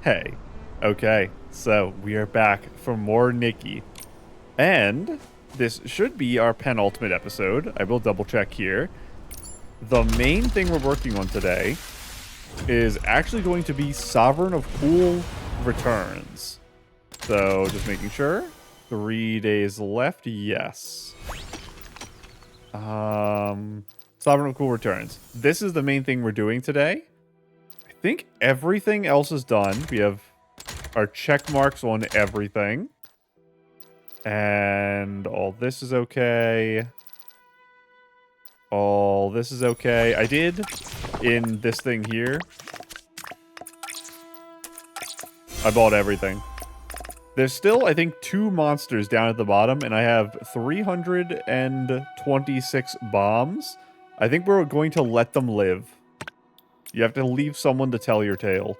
Hey. Okay, so we are back for more Nikki. And this should be our penultimate episode. I will double check here. The main thing we're working on today is actually going to be Sovereign of Cool Returns. So just making sure. 3 days left. Yes. Sovereign of Cool Returns. This is the main thing we're doing today. I think everything else is done. We have our check marks on everything. And all this is okay. All this is okay. I did in this thing here. I bought everything. There's still, I think, 2 monsters down at the bottom, and I have 326 bombs. I think we're going to let them live. You have to leave someone to tell your tale.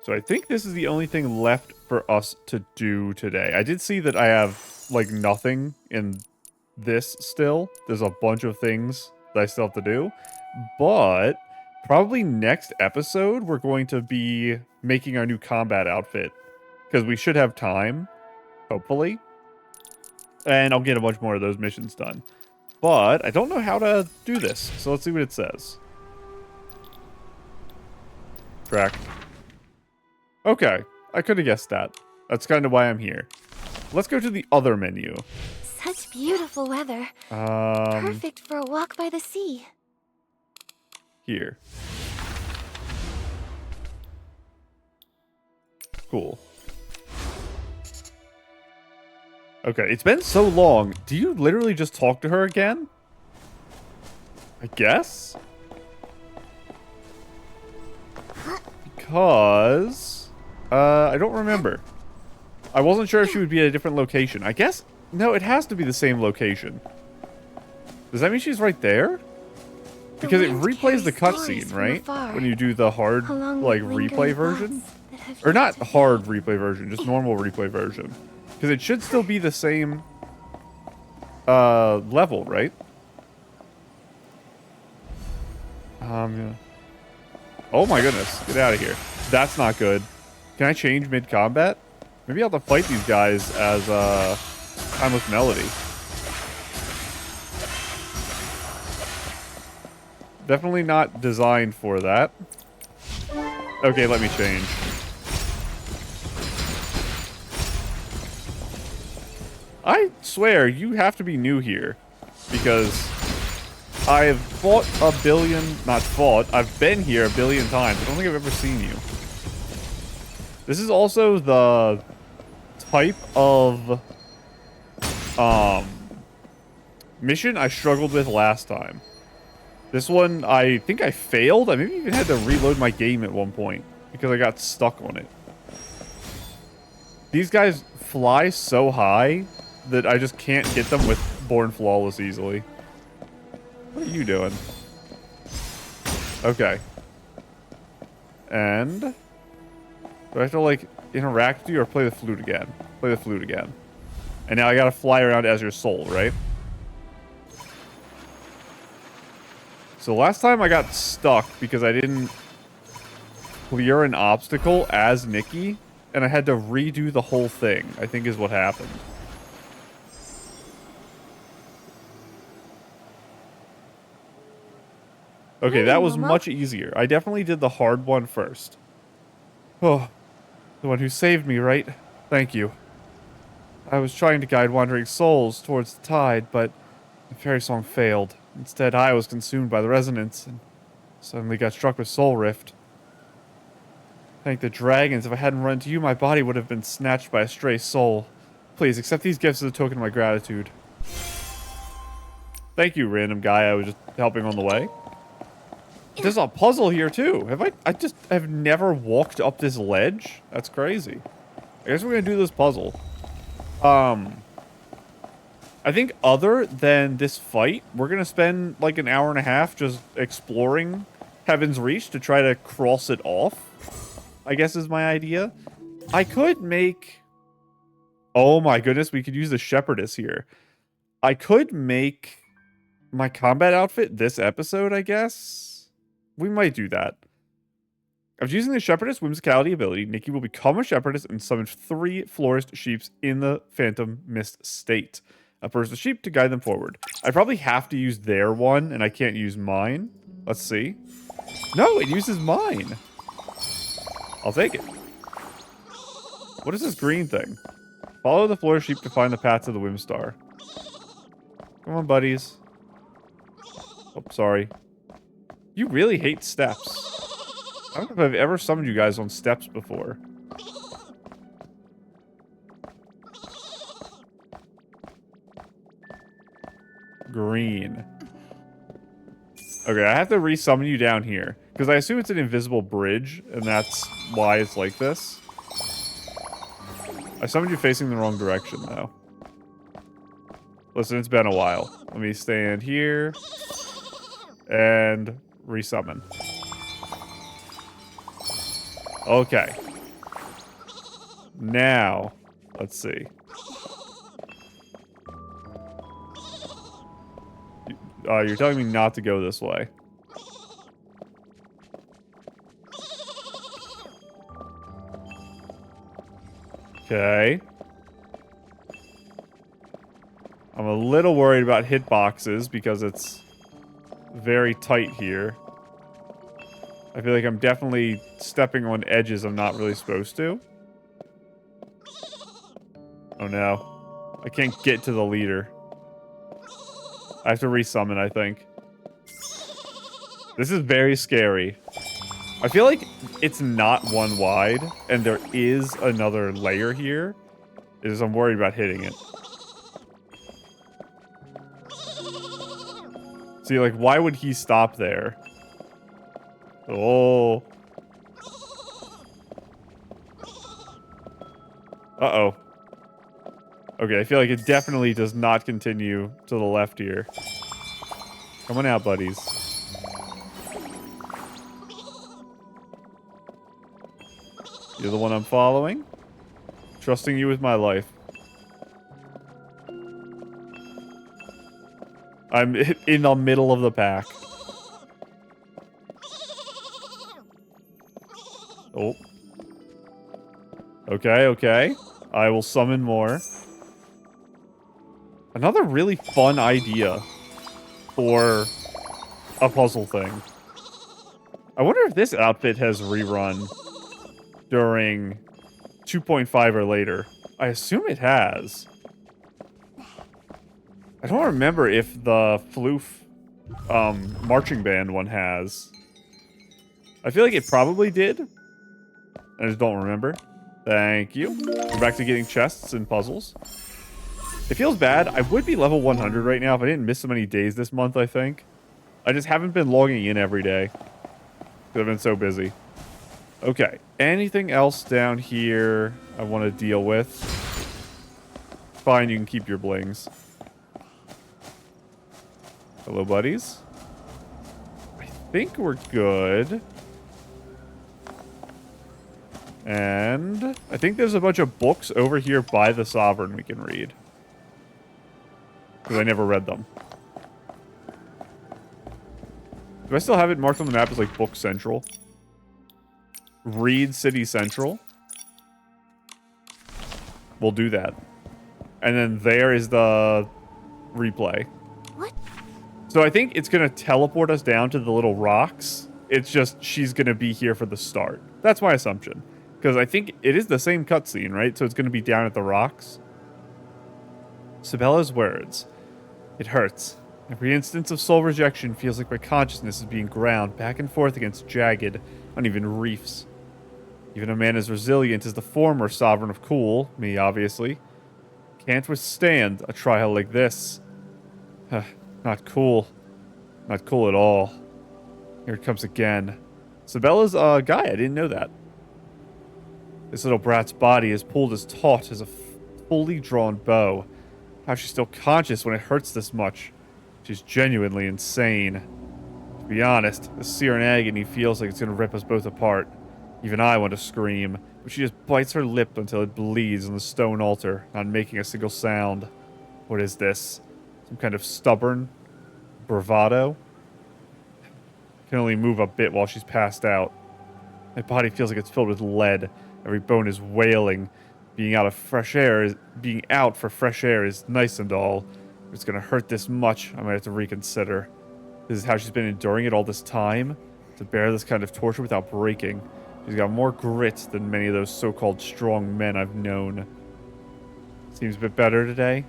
So I think this is the only thing left for us to do today. I did see that I have, like, nothing in this still. There's a bunch of things that I still have to do. But probably next episode, we're going to be making our new combat outfit. Because we should have time, hopefully. And I'll get a bunch more of those missions done. But I don't know how to do this. So let's see what it says. Track. Okay, I could have guessed that. That's kind of why I'm here. Let's go to the other menu. Such beautiful weather. Perfect for a walk by the sea. Here. Cool. Okay, it's been so long. Do you literally just talk to her again? I guess? Because... I don't remember. I wasn't sure if she would be at a different location. I guess... No, it has to be the same location. Does that mean she's right there? Because it replays the cutscene, right? When you do the hard, like, replay version? Or not hard replay version, just normal replay version. Because it should still be the same level, right? Yeah. Oh my goodness, get out of here. That's not good. Can I change mid-combat? Maybe I'll have to fight these guys as Timeless Melody. Definitely not designed for that. Okay, let me change. I swear, you have to be new here. Because I've fought a billion... Not fought. I've been here a billion times. I don't think I've ever seen you. This is also the type of mission I struggled with last time. This one, I think I failed. I maybe even had to reload my game at one point because I got stuck on it. These guys fly so high that I just can't get them with Born Flawless easily. What are you doing? Okay. And... do I have to, like, interact with you or play the flute again? Play the flute again. And now I gotta fly around as your soul, right? So last time I got stuck because I didn't clear an obstacle as Nikki, and I had to redo the whole thing, I think is what happened. Okay, that was much easier. I definitely did the hard one first. Oh, the one who saved me, right? Thank you. I was trying to guide wandering souls towards the tide, but the fairy song failed. Instead, I was consumed by the resonance and suddenly got struck with soul rift. Thank the dragons. If I hadn't run into you, my body would have been snatched by a stray soul. Please, accept these gifts as a token of my gratitude. Thank you, random guy I was just helping on the way. There's a puzzle here, too. Have never walked up this ledge? That's crazy. I guess we're gonna do this puzzle. I think other than this fight, we're gonna spend like an hour and a half just exploring Heaven's Reach to try to cross it off, I guess is my idea. I could make... Oh my goodness, we could use the Shepherdess here. I could make my combat outfit this episode, I guess. We might do that. After using the Shepherdess Whimsicality ability, Nikki will become a Shepherdess and summon 3 Florist Sheeps in the Phantom Mist state. First the sheep to guide them forward. I probably have to use their one, and I can't use mine. Let's see. No, it uses mine. I'll take it. What is this green thing? Follow the Florist Sheep to find the paths of the Whimstar. Come on, buddies. Oh, sorry. You really hate steps. I don't know if I've ever summoned you guys on steps before. Green. Okay, I have to resummon you down here. Because I assume it's an invisible bridge, and that's why it's like this. I summoned you facing the wrong direction, though. Listen, it's been a while. Let me stand here. And resummon. Okay. Now, let's see. You're telling me not to go this way. Okay. I'm a little worried about hitboxes because it's very tight here. I feel like I'm definitely stepping on edges I'm not really supposed to. Oh no. I can't get to the leader. I have to resummon, I think. This is very scary. I feel like it's not one wide, and there is another layer here. Is I'm worried about hitting it. See, like, why would he stop there? Oh. Uh-oh. Okay, I feel like it definitely does not continue to the left here. Come on out, buddies. You're the one I'm following. Trusting you with my life. I'm in the middle of the pack. Oh. Okay, okay. I will summon more. Another really fun idea for a puzzle thing. I wonder if this outfit has rerun during 2.5 or later. I assume it has. I don't remember if the Floof marching band one has. I feel like it probably did. I just don't remember. Thank you. We're back to getting chests and puzzles. It feels bad. I would be level 100 right now if I didn't miss so many days this month, I think. I just haven't been logging in every day. Because I've been so busy. Okay. Anything else down here I want to deal with? Fine, you can keep your blings. Hello, buddies. I think we're good. And I think there's a bunch of books over here by the Sovereign we can read. Because I never read them. Do I still have it marked on the map as like Book Central? Read City Central. We'll do that. And then there is the replay. What? So I think it's going to teleport us down to the little rocks. It's just she's going to be here for the start. That's my assumption. Because I think it is the same cutscene, right? So it's going to be down at the rocks. Sabella's words. It hurts. Every instance of soul rejection feels like my consciousness is being ground back and forth against jagged, uneven reefs. Even a man as resilient as the former Sovereign of Cool, me obviously, can't withstand a trial like this. Not cool. Not cool at all. Here it comes again. Sabella's a guy, I didn't know that. This little brat's body is pulled as taut as a fully drawn bow. How she's still conscious when it hurts this much. She's genuinely insane. To be honest, the sear and agony feels like it's going to rip us both apart. Even I want to scream, but she just bites her lip until it bleeds on the stone altar, not making a single sound. What is this? Some kind of stubborn bravado? Can only move a bit while she's passed out. My body feels like it's filled with lead. Every bone is wailing. Being out for fresh air is nice and all. If it's gonna hurt this much, I might have to reconsider. This is how she's been enduring it all this time? To bear this kind of torture without breaking. She's got more grit than many of those so-called strong men I've known. Seems a bit better today.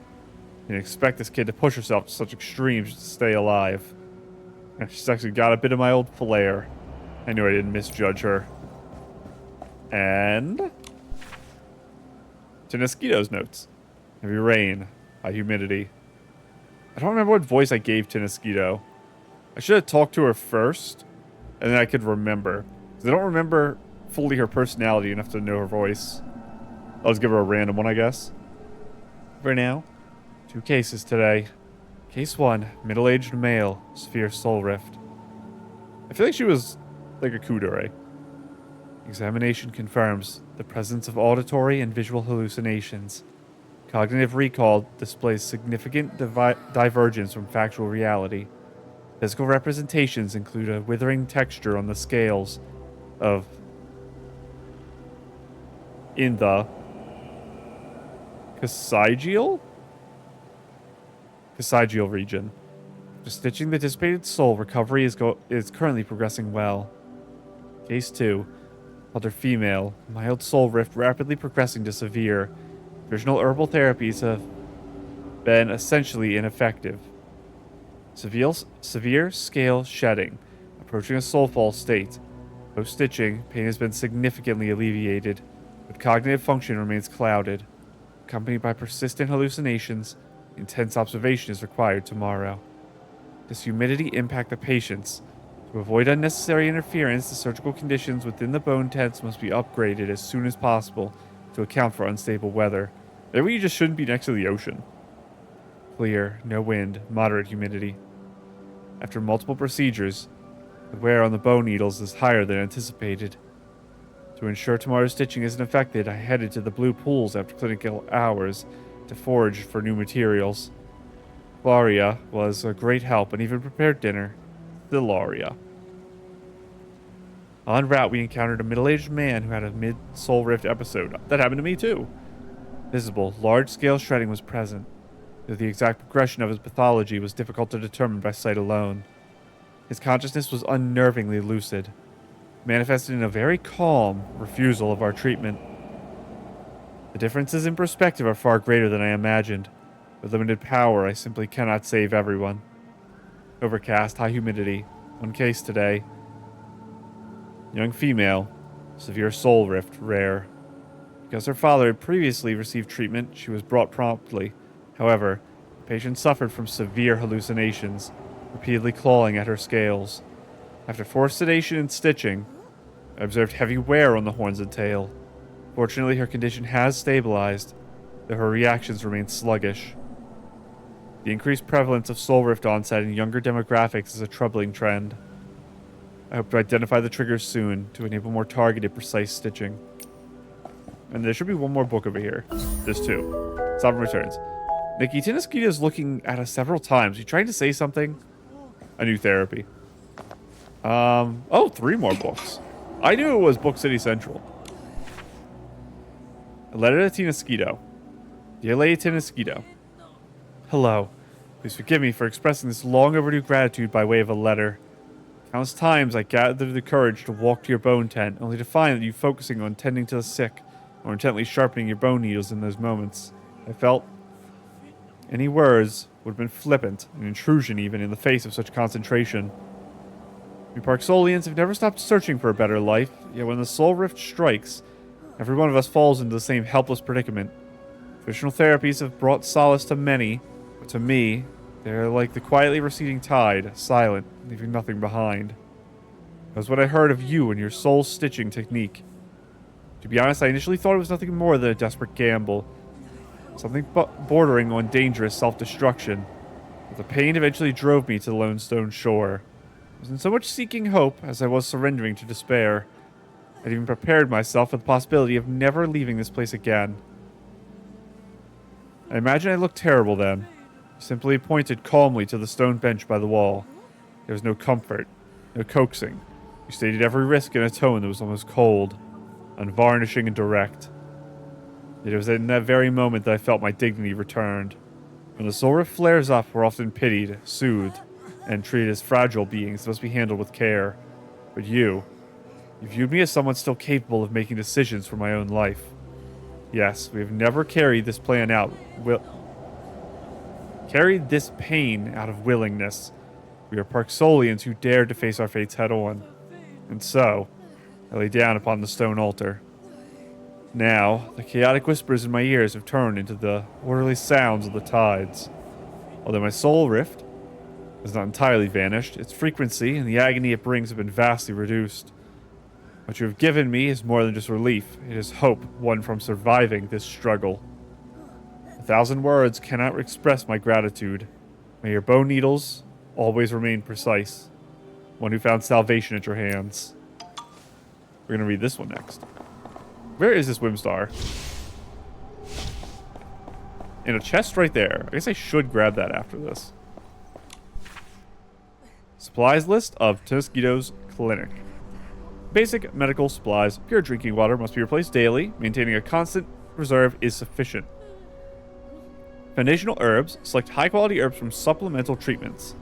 Didn't expect this kid to push herself to such extremes to stay alive. She's actually got a bit of my old flair. I knew I didn't misjudge her. And Tinoscitto's notes. Heavy rain, high humidity. I don't remember what voice I gave Tinoscitto. I should have talked to her first, and then I could remember. Because I don't remember fully her personality enough to know her voice. I'll just give her a random one, I guess. For now, 2 cases today. Case 1, middle-aged male, severe soul rift. I feel like she was like a kudere. Examination confirms the presence of auditory and visual hallucinations. Cognitive recall displays significant divergence from factual reality. Physical representations include a withering texture on the scales of in the coccygeal region. After stitching the dissipated soul, recovery is currently progressing well. Case 2. Other female. Mild soul rift rapidly progressing to severe. Traditional herbal therapies have been essentially ineffective. Severe scale shedding. Approaching a soul fall state. Post-stitching, pain has been significantly alleviated, but cognitive function remains clouded. Accompanied by persistent hallucinations, intense observation is required tomorrow. Does humidity impact the patients? To avoid unnecessary interference, the surgical conditions within the bone tents must be upgraded as soon as possible to account for unstable weather. Maybe you just shouldn't be next to the ocean. Clear, no wind, moderate humidity. After multiple procedures, the wear on the bone needles is higher than anticipated. To ensure tomorrow's stitching isn't affected, I headed to the blue pools after clinical hours to forage for new materials. Laria was a great help and even prepared dinner. Laria. En route, we encountered a middle-aged man who had a mid-soul rift episode. That happened to me, too. Visible, large-scale shredding was present, though the exact progression of his pathology was difficult to determine by sight alone. His consciousness was unnervingly lucid, manifested in a very calm refusal of our treatment. The differences in perspective are far greater than I imagined. With limited power, I simply cannot save everyone. Overcast, high humidity. 1 case today. Young female. Severe soul rift, rare. Because her father had previously received treatment, she was brought promptly. However, the patient suffered from severe hallucinations, repeatedly clawing at her scales. After forced sedation and stitching, I observed heavy wear on the horns and tail. Fortunately, her condition has stabilized, though her reactions remain sluggish. The increased prevalence of soul rift onset in younger demographics is a troubling trend. I hope to identify the triggers soon to enable more targeted, precise stitching. And there should be one more book over here. There's 2. Sovereign Returns. Nikki, Tinoscitto is looking at us several times. You trying to say something? A new therapy. Oh, 3 more books. I knew it was Book City Central. A letter to Tinoscitto. Dear Lady Tinoscitto. Hello. Please forgive me for expressing this long overdue gratitude by way of a letter. Countless times I gathered the courage to walk to your bone tent, only to find that you focusing on tending to the sick, or intently sharpening your bone needles in those moments. I felt any words would have been flippant, an intrusion even, in the face of such concentration. We Parksolians have never stopped searching for a better life, yet when the soul rift strikes, every one of us falls into the same helpless predicament. Traditional therapies have brought solace to many, but to me, they are like the quietly receding tide, silent, leaving nothing behind. That was what I heard of you and your soul stitching technique. To be honest, I initially thought it was nothing more than a desperate gamble, something bordering on dangerous self-destruction, but the pain eventually drove me to the Lone Stone shore. I wasn't so much seeking hope as I was surrendering to despair. I'd even prepared myself for the possibility of never leaving this place again. I imagine I looked terrible then. I simply pointed calmly to the stone bench by the wall. There was no comfort, no coaxing, You stated every risk in a tone that was almost cold, unvarnishing and direct. Yet it was in that very moment that I felt my dignity returned. When the soul rift flares up, we're often pitied, soothed, and treated as fragile beings that must be handled with care. But you viewed me as someone still capable of making decisions for my own life. Yes, we have never carried this plan out. Carried this pain out of willingness. We are Parksolians who dared to face our fates head on. And so, I lay down upon the stone altar. Now, the chaotic whispers in my ears have turned into the orderly sounds of the tides. Although my soul rift has not entirely vanished, its frequency and the agony it brings have been vastly reduced. What you have given me is more than just relief. It is hope won from surviving this struggle. 1,000 words cannot express my gratitude. May your bone needles always remain precise. One who found salvation at your hands. We're going to read this one next. Where is this Whimstar? In a chest right there. I guess I should grab that after this. Supplies list of Tinoscitto's clinic. Basic medical supplies. Pure drinking water must be replaced daily. Maintaining a constant reserve is sufficient. Foundational herbs. Select high-quality herbs from supplemental treatments.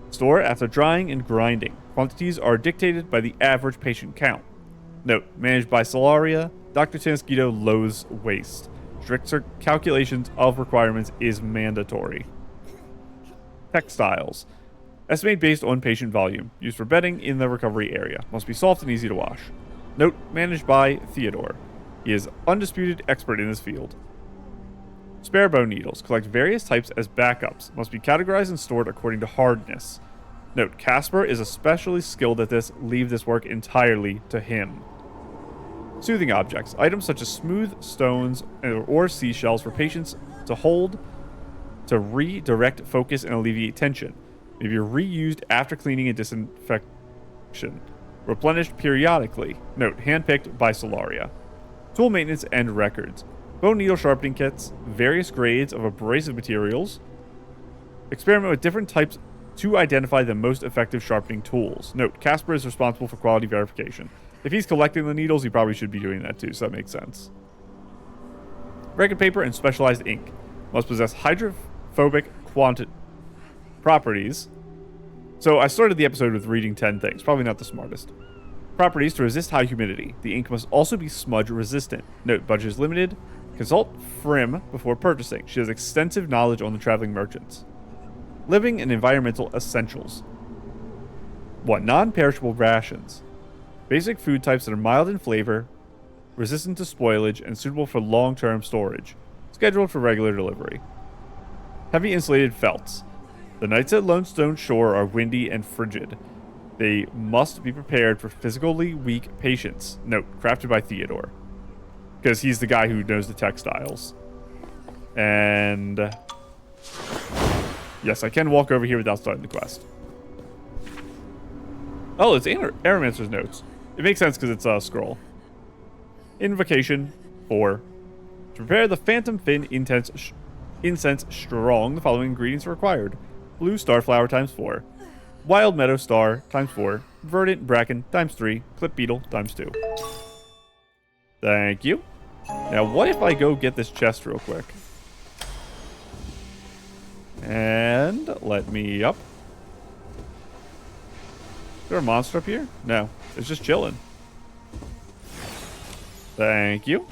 Store after drying and grinding. Quantities are dictated by the average patient count. Note, managed by Solaria, Dr. Tinoscitto loathes waste. Strict calculations of requirements is mandatory. Textiles. Estimate based on patient volume. Used for bedding in the recovery area. Must be soft and easy to wash. Note, managed by Theodore. He is undisputed expert in this field. Spare bone needles. Collect various types as backups. Must be categorized and stored according to hardness. Note, Casper is especially skilled at this. Leave this work entirely to him. Soothing objects. Items such as smooth stones or seashells for patients to hold to redirect focus and alleviate tension. May be reused after cleaning and disinfection. Replenished periodically. Note, handpicked by Solaria. Tool maintenance and records. Bone needle sharpening kits. Various grades of abrasive materials. Experiment with different types to identify the most effective sharpening tools. Note, Casper is responsible for quality verification. If he's collecting the needles, he probably should be doing that too, so that makes sense. Record paper and specialized ink. Must possess hydrophobic properties. So I started the episode with reading 10 things. Probably not the smartest. Properties to resist high humidity. The ink must also be smudge resistant. Note, budget is limited. Consult Frim before purchasing. She has extensive knowledge on the traveling merchants. Living and environmental essentials. 1. Non-perishable rations. Basic food types that are mild in flavor, resistant to spoilage, and suitable for long-term storage. Scheduled for regular delivery. Heavy insulated felts. The nights at Lone Stone Shore are windy and frigid. They must be prepared for physically weak patients. Note, crafted by Theodore. Because he's the guy who knows the textiles. And yes, I can walk over here without starting the quest. Oh, it's Aromancer's notes. It makes sense because it's a scroll. Invocation 4. To prepare the Phantom Fin incense strong, the following ingredients are required. Blue starflower times 4. Wild meadow star times 4. Verdant bracken times 3. Clip beetle times 2. Thank you. Now, what if I go get this chest real quick? And let me up. Is there a monster up here? No. It's just chilling. Thank you.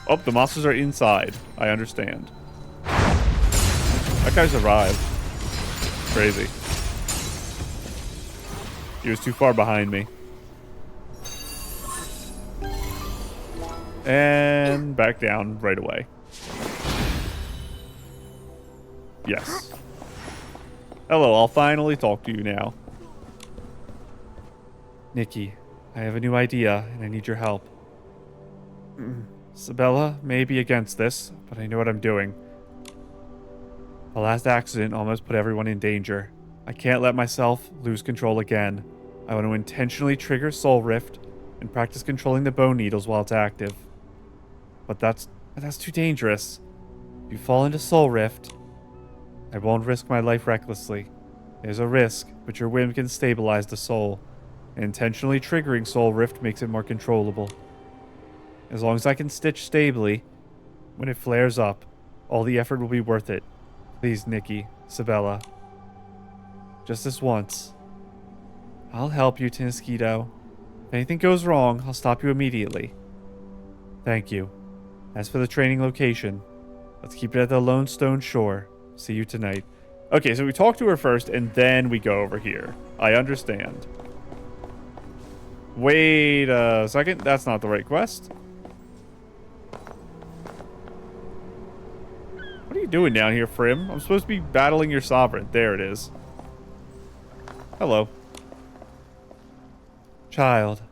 Oh, the monsters are inside. I understand. That guy survived. Crazy. He was too far behind me. And back down right away. Yes. Hello, I'll finally talk to you now. Nikki, I have a new idea, and I need your help. Sabella may be against this, but I know what I'm doing. The last accident almost put everyone in danger. I can't let myself lose control again. I want to intentionally trigger Soul Rift and practice controlling the bone needles while it's active. But that's too dangerous. If you fall into Soul Rift, I won't risk my life recklessly. There's a risk, but your whim can stabilize the soul. Intentionally triggering Soul Rift makes it more controllable. As long as I can stitch stably, when it flares up, all the effort will be worth it. Please, Nikki, Sabella. Just this once. I'll help you, Tinoscitto. If anything goes wrong, I'll stop you immediately. Thank you. As for the training location, let's keep it at the Lone Stone Shore. See you tonight. Okay, so we talk to her first, and then we go over here. I understand. Wait a second. That's not the right quest. What are you doing down here, Frim? I'm supposed to be battling your sovereign. There it is. Hello. Child,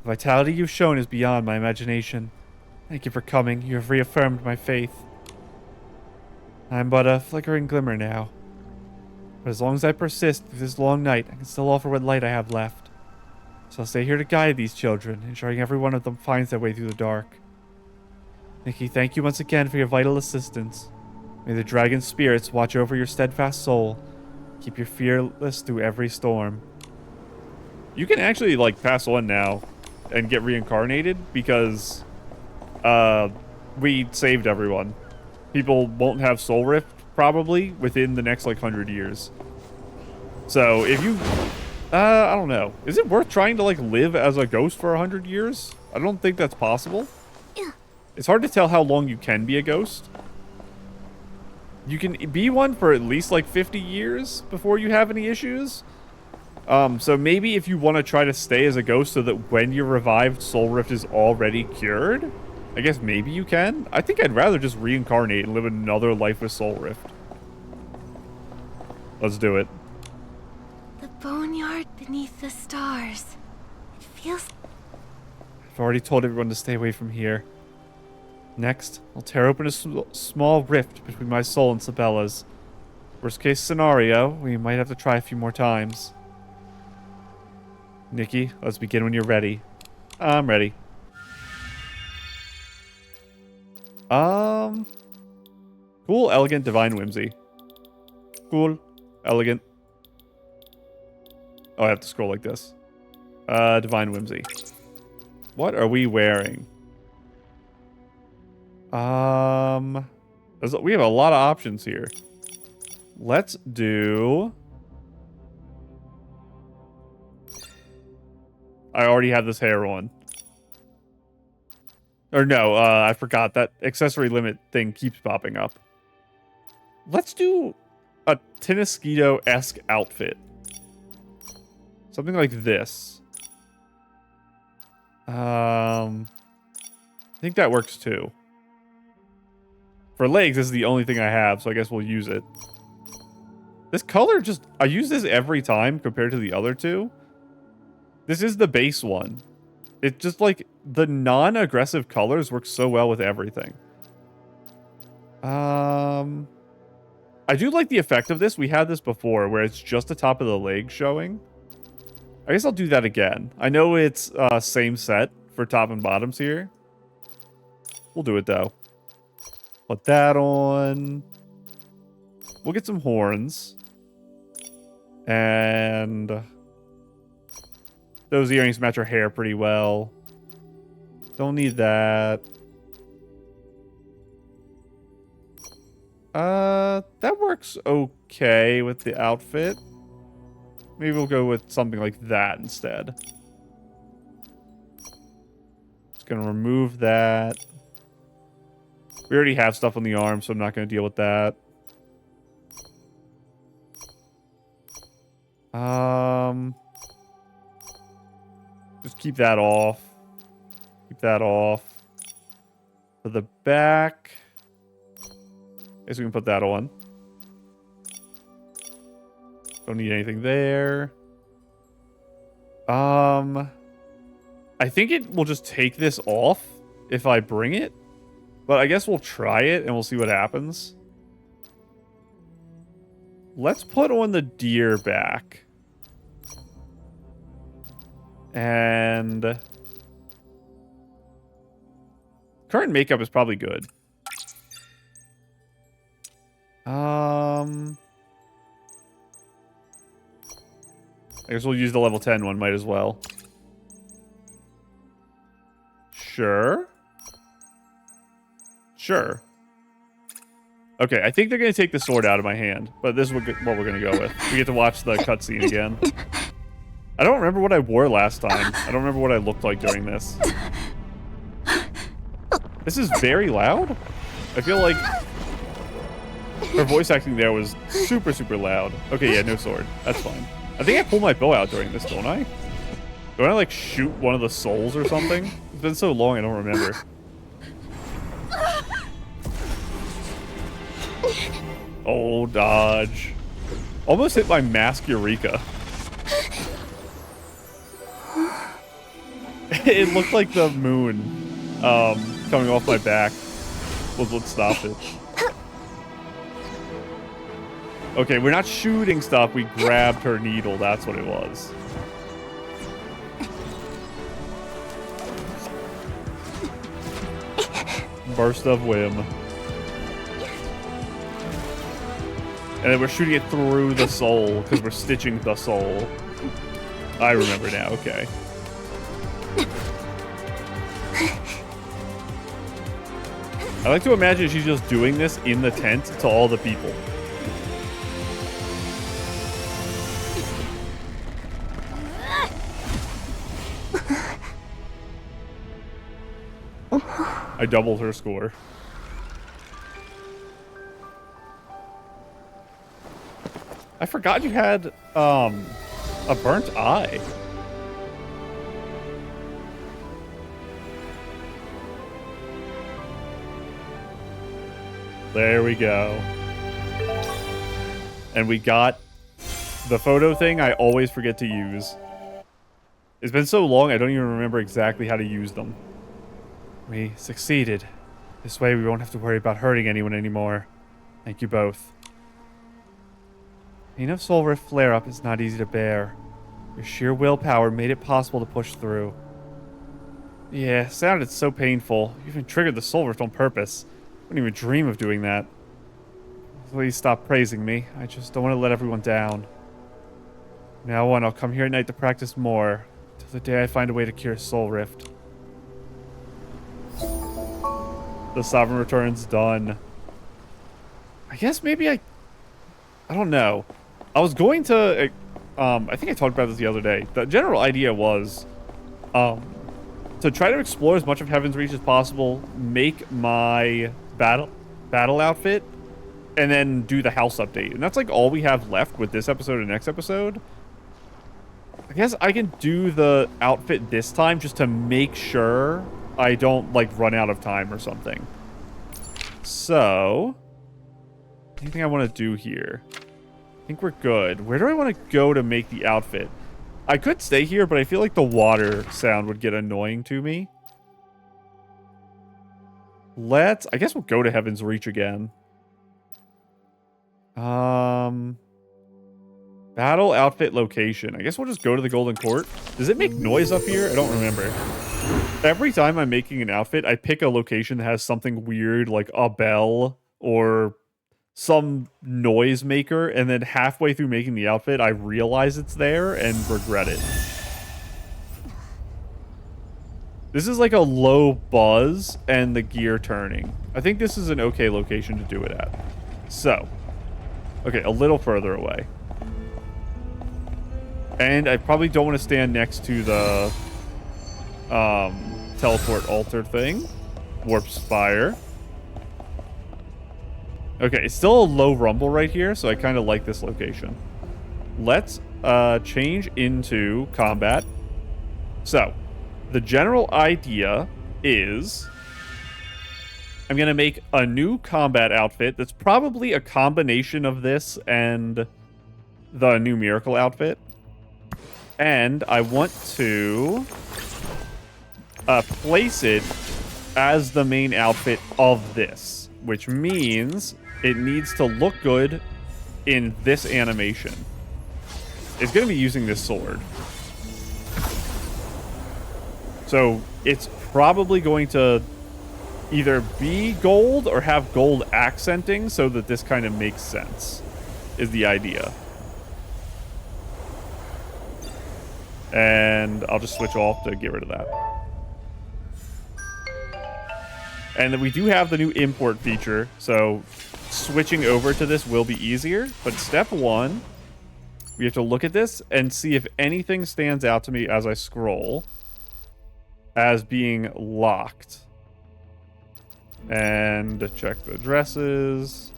the vitality you've shown is beyond my imagination. Thank you for coming. You have reaffirmed my faith. I'm but a flickering glimmer now. But as long as I persist through this long night, I can still offer what light I have left. So I'll stay here to guide these children, ensuring every one of them finds their way through the dark. Nikki, thank you once again for your vital assistance. May the dragon spirits watch over your steadfast soul. Keep you fearless through every storm. You can actually, like, pass on now and get reincarnated because we saved everyone. People won't have Soul Rift, probably, within the next, like, 100 years. So, if you... I don't know. Is it worth trying to, like, live as a ghost for 100 years? I don't think that's possible. It's hard to tell how long you can be a ghost. You can be one for at least, like, 50 years before you have any issues. So maybe if you want to try to stay as a ghost so that when you're revived, Soul Rift is already cured, I guess maybe you can. I think I'd rather just reincarnate and live another life with Soul Rift. Let's do it. The boneyard beneath the stars. It feels... I've already told everyone to stay away from here. Next, I'll tear open a small rift between my soul and Sabella's. Worst case scenario, we might have to try a few more times. Nikki, let's begin when you're ready. I'm ready. Cool, elegant, divine whimsy. Cool, elegant. Oh, I have to scroll like this. Divine whimsy. What are we wearing? We have a lot of options here. Let's do... I already have this hair on. Or no, I forgot. That accessory limit thing keeps popping up. Let's do a Tinoscitto-esque outfit. Something like this. I think that works too. For legs, this is the only thing I have, so I guess we'll use it. This color just... I use this every time compared to the other two. This is the base one. It's just like the non-aggressive colors work so well with everything. I do like the effect of this. We had this before where it's just the top of the leg showing. I guess I'll do that again. I know it's same set for top and bottoms here. We'll do it though. Put that on. We'll get some horns. And those earrings match her hair pretty well. Don't need that. That works okay with the outfit. Maybe we'll go with something like that instead. Just gonna remove that. We already have stuff on the arm, so I'm not gonna deal with that. Just keep that off. Keep that off. For the back, I guess we can put that on. Don't need anything there. I think it will just take this off if I bring it. But I guess we'll try it and we'll see what happens. Let's put on the deer back. And current makeup is probably good. I guess we'll use the level 10 one, might as well. Sure. Sure. Okay, I think they're going to take the sword out of my hand, but this is what we're going to go with. We get to watch the cutscene again. I don't remember what I wore last time. I don't remember what I looked like during this. This is very loud. I feel like her voice acting there was super, super loud. Okay, yeah, no sword. That's fine. I think I pull my bow out during this, don't I? Don't I, like, shoot one of the souls or something? It's been so long, I don't remember. Oh, dodge. Almost hit my mask Eureka. It looked like the moon coming off my back was what stopped it. Okay, we're not shooting stuff. We grabbed her needle. That's what it was. Burst of whim. And then we're shooting it through the soul because we're stitching the soul. I remember now. Okay. I like to imagine she's just doing this in the tent to all the people. I doubled her score. I forgot you had a burnt eye. There we go. And we got the photo thing I always forget to use. It's been so long I don't even remember exactly how to use them. We succeeded. This way we won't have to worry about hurting anyone anymore. Thank you both. Pain of Soul Rift flare-up is not easy to bear. Your sheer willpower made it possible to push through. Yeah, it sounded so painful. You even triggered the Soul Rift on purpose. I wouldn't even dream of doing that. Please stop praising me. I just don't want to let everyone down. From now on, I'll come here at night to practice more, till the day I find a way to cure Soul Rift. The Sovereign Return's done. I guess maybe I don't know. I was going to, I think I talked about this the other day. The general idea was to try to explore as much of Heaven's Reach as possible, make my battle outfit, and then do the house update. And that's like all we have left with this episode and next episode. I guess I can do the outfit this time just to make sure I don't, like, run out of time or something. So, anything I want to do here? I think we're good. Where do I want to go to make the outfit? I could stay here, but I feel like the water sound would get annoying to me. I guess we'll go to Heaven's Reach again. Battle outfit location. I guess we'll just go to the Golden Court. Does it make noise up here? I don't remember. Every time I'm making an outfit, I pick a location that has something weird, like a bell or some noise maker, and then halfway through making the outfit, I realize it's there and regret it. This is like a low buzz and the gear turning. I think this is an okay location to do it at. So, okay, a little further away. And I probably don't want to stand next to the teleport altar thing. Warp Spire. Okay, it's still a low rumble right here, so I kind of like this location. Let's change into combat. So, the general idea is I'm going to make a new combat outfit that's probably a combination of this and the new miracle outfit. And I want to place it as the main outfit of this, which means it needs to look good in this animation. It's going to be using this sword. So it's probably going to either be gold or have gold accenting so that this kind of makes sense, is the idea. And I'll just switch off to get rid of that. And then we do have the new import feature, so switching over to this will be easier. But step one, we have to look at this and see if anything stands out to me as I scroll as being locked. And check the addresses.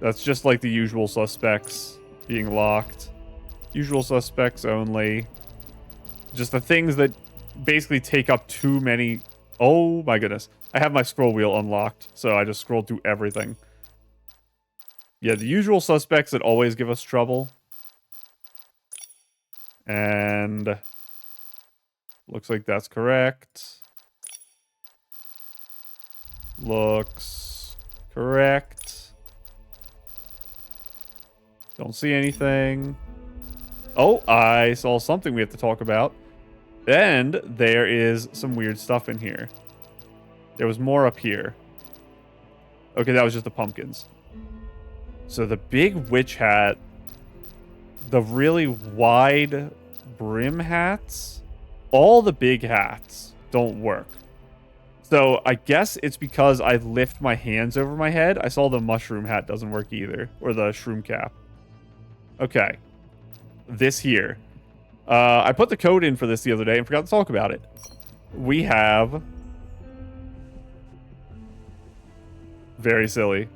That's just like the usual suspects being locked. Usual suspects only. Just the things that basically take up too many. Oh my goodness. I have my scroll wheel unlocked, so I just scrolled through everything. Yeah, the usual suspects that always give us trouble. And looks like that's correct. Looks correct. Don't see anything. Oh, I saw something we have to talk about. And there is some weird stuff in here. There was more up here. Okay, that was just the pumpkins. So the big witch hat, the really wide brim hats, all the big hats don't work. So I guess it's because I lift my hands over my head. I saw the mushroom hat doesn't work either, or the shroom cap. Okay. This here. I put the code in for this the other day and forgot to talk about it. We have... Very silly.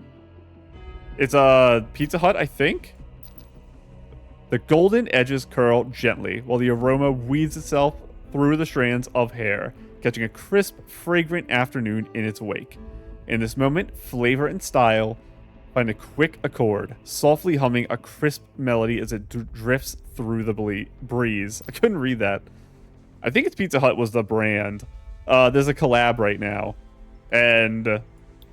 It's a Pizza Hut, I think. The golden edges curl gently while the aroma weaves itself through the strands of hair, catching a crisp, fragrant afternoon in its wake. In this moment, flavor and style find a quick accord, softly humming a crisp melody as it drifts through the breeze. I couldn't read that. I think it's Pizza Hut was the brand. There's a collab right now, and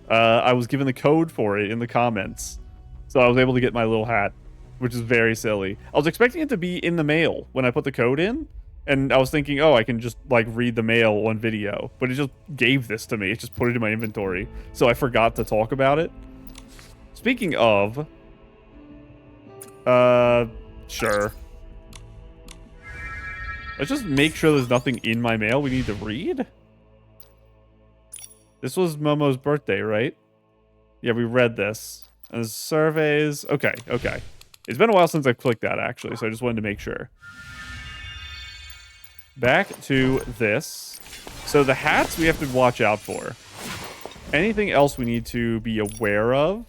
I was given the code for it in the comments, so I was able to get my little hat, which is very silly. I was expecting it to be in the mail when I put the code in, and I was thinking, oh, I can just like read the mail on video, but it just gave this to me. It just put it in my inventory, so I forgot to talk about it. Speaking of, sure. Let's just make sure there's nothing in my mail we need to read. This was Momo's birthday, right? Yeah, we read this. And surveys. Okay, okay. It's been a while since I've clicked that, actually, so I just wanted to make sure. Back to this. So the hats we have to watch out for. Anything else we need to be aware of?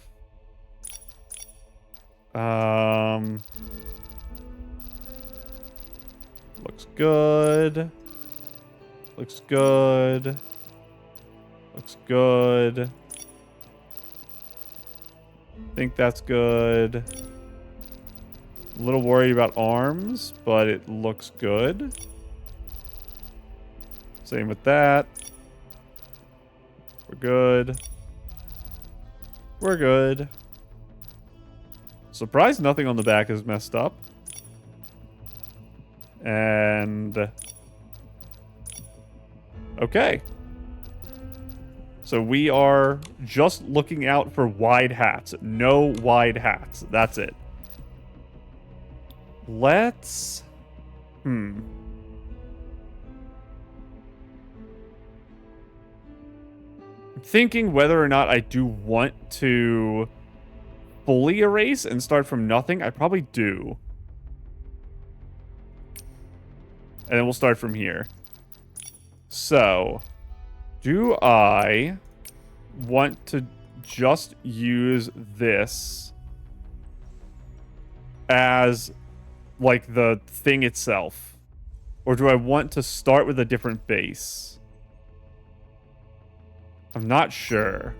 Looks good. Looks good. Looks good. Think that's good. A little worried about arms, but it looks good. Same with that. We're good. We're good. Surprised nothing on the back is messed up. And... okay. So we are just looking out for wide hats. No wide hats. That's it. Let's... thinking whether or not I do want to fully erase and start from nothing. I probably do. And then we'll start from here. So, do I want to just use this as like the thing itself? Or do I want to start with a different base? I'm not sure.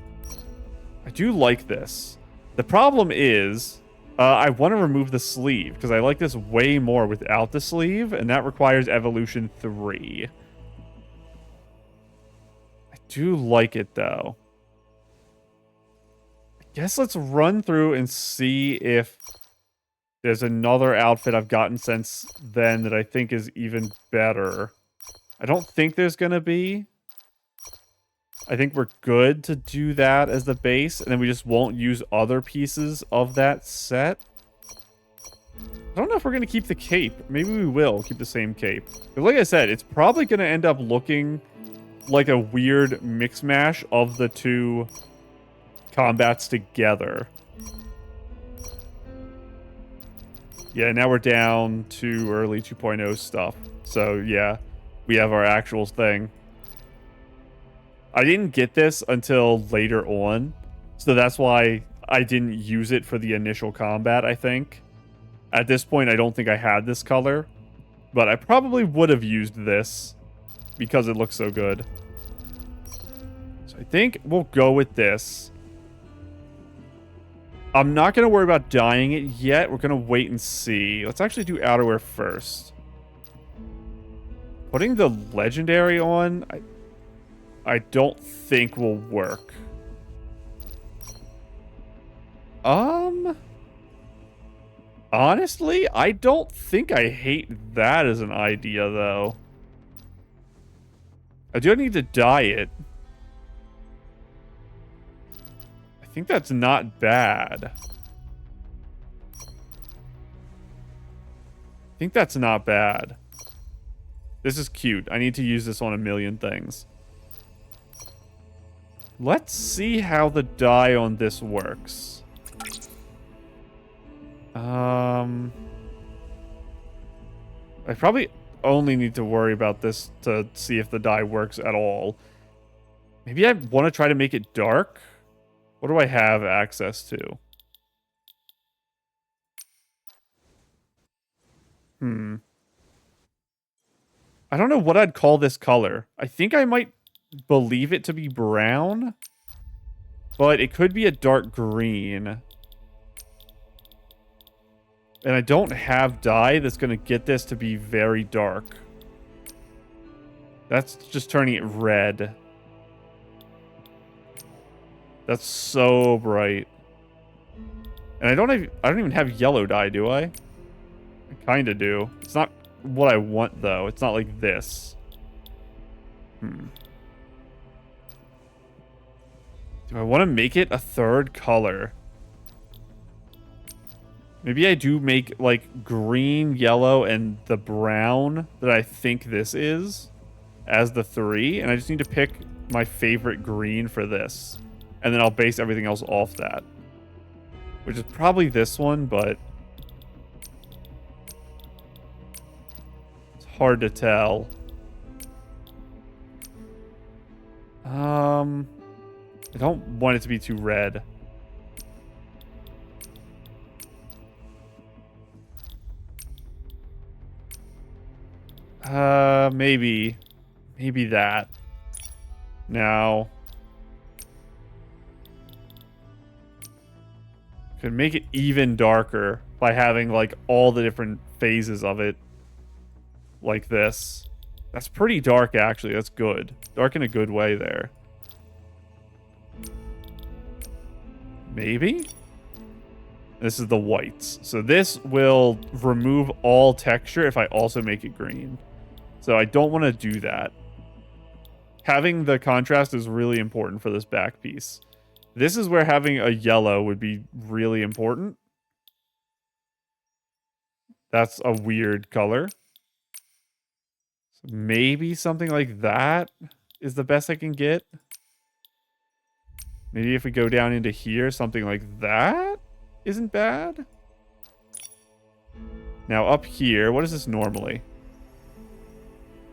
I do like this. The problem is, I want to remove the sleeve, because I like this way more without the sleeve, and that requires Evolution 3. I do like it, though. I guess let's run through and see if there's another outfit I've gotten since then that I think is even better. I don't think there's going to be. I think we're good to do that as the base, and then we just won't use other pieces of that set. I don't know if we're going to keep the cape. Maybe we will keep the same cape. But like I said, it's probably going to end up looking like a weird mix mash of the two combats together. Yeah, now we're down to early 2.0 stuff. So yeah, we have our actual thing. I didn't get this until later on, so that's why I didn't use it for the initial combat, I think. At this point, I don't think I had this color, but I probably would have used this because it looks so good. So I think we'll go with this. I'm not going to worry about dyeing it yet. We're going to wait and see. Let's actually do outerwear first. Putting the legendary on, I don't think will work. Honestly, I don't think I hate that as an idea, though. I do need to dye it. I think that's not bad. I think that's not bad. This is cute. I need to use this on a million things. Let's see how the dye on this works. I probably only need to worry about this to see if the dye works at all. Maybe I want to try to make it dark. What do I have access to? I don't know what I'd call this color. I think I might believe it to be brown, but it could be a dark green. And I don't have dye that's going to get this to be very dark. That's just turning it red. That's so bright. And I don't even have yellow dye, do I? I kind of do. It's not what I want, though. It's not like this. Do I want to make it a third color? Maybe I do make, like, green, yellow, and the brown that I think this is as the 3. And I just need to pick my favorite green for this. And then I'll base everything else off that. Which is probably this one, but it's hard to tell. I don't want it to be too red. Maybe that. Now, could make it even darker by having like all the different phases of it like this. That's pretty dark, actually. That's good. Dark in a good way there. Maybe? This is the whites. So this will remove all texture if I also make it green. So I don't want to do that. Having the contrast is really important for this back piece. This is where having a yellow would be really important. That's a weird color. So maybe something like that is the best I can get. Maybe if we go down into here, something like that isn't bad. Now up here, what is this normally?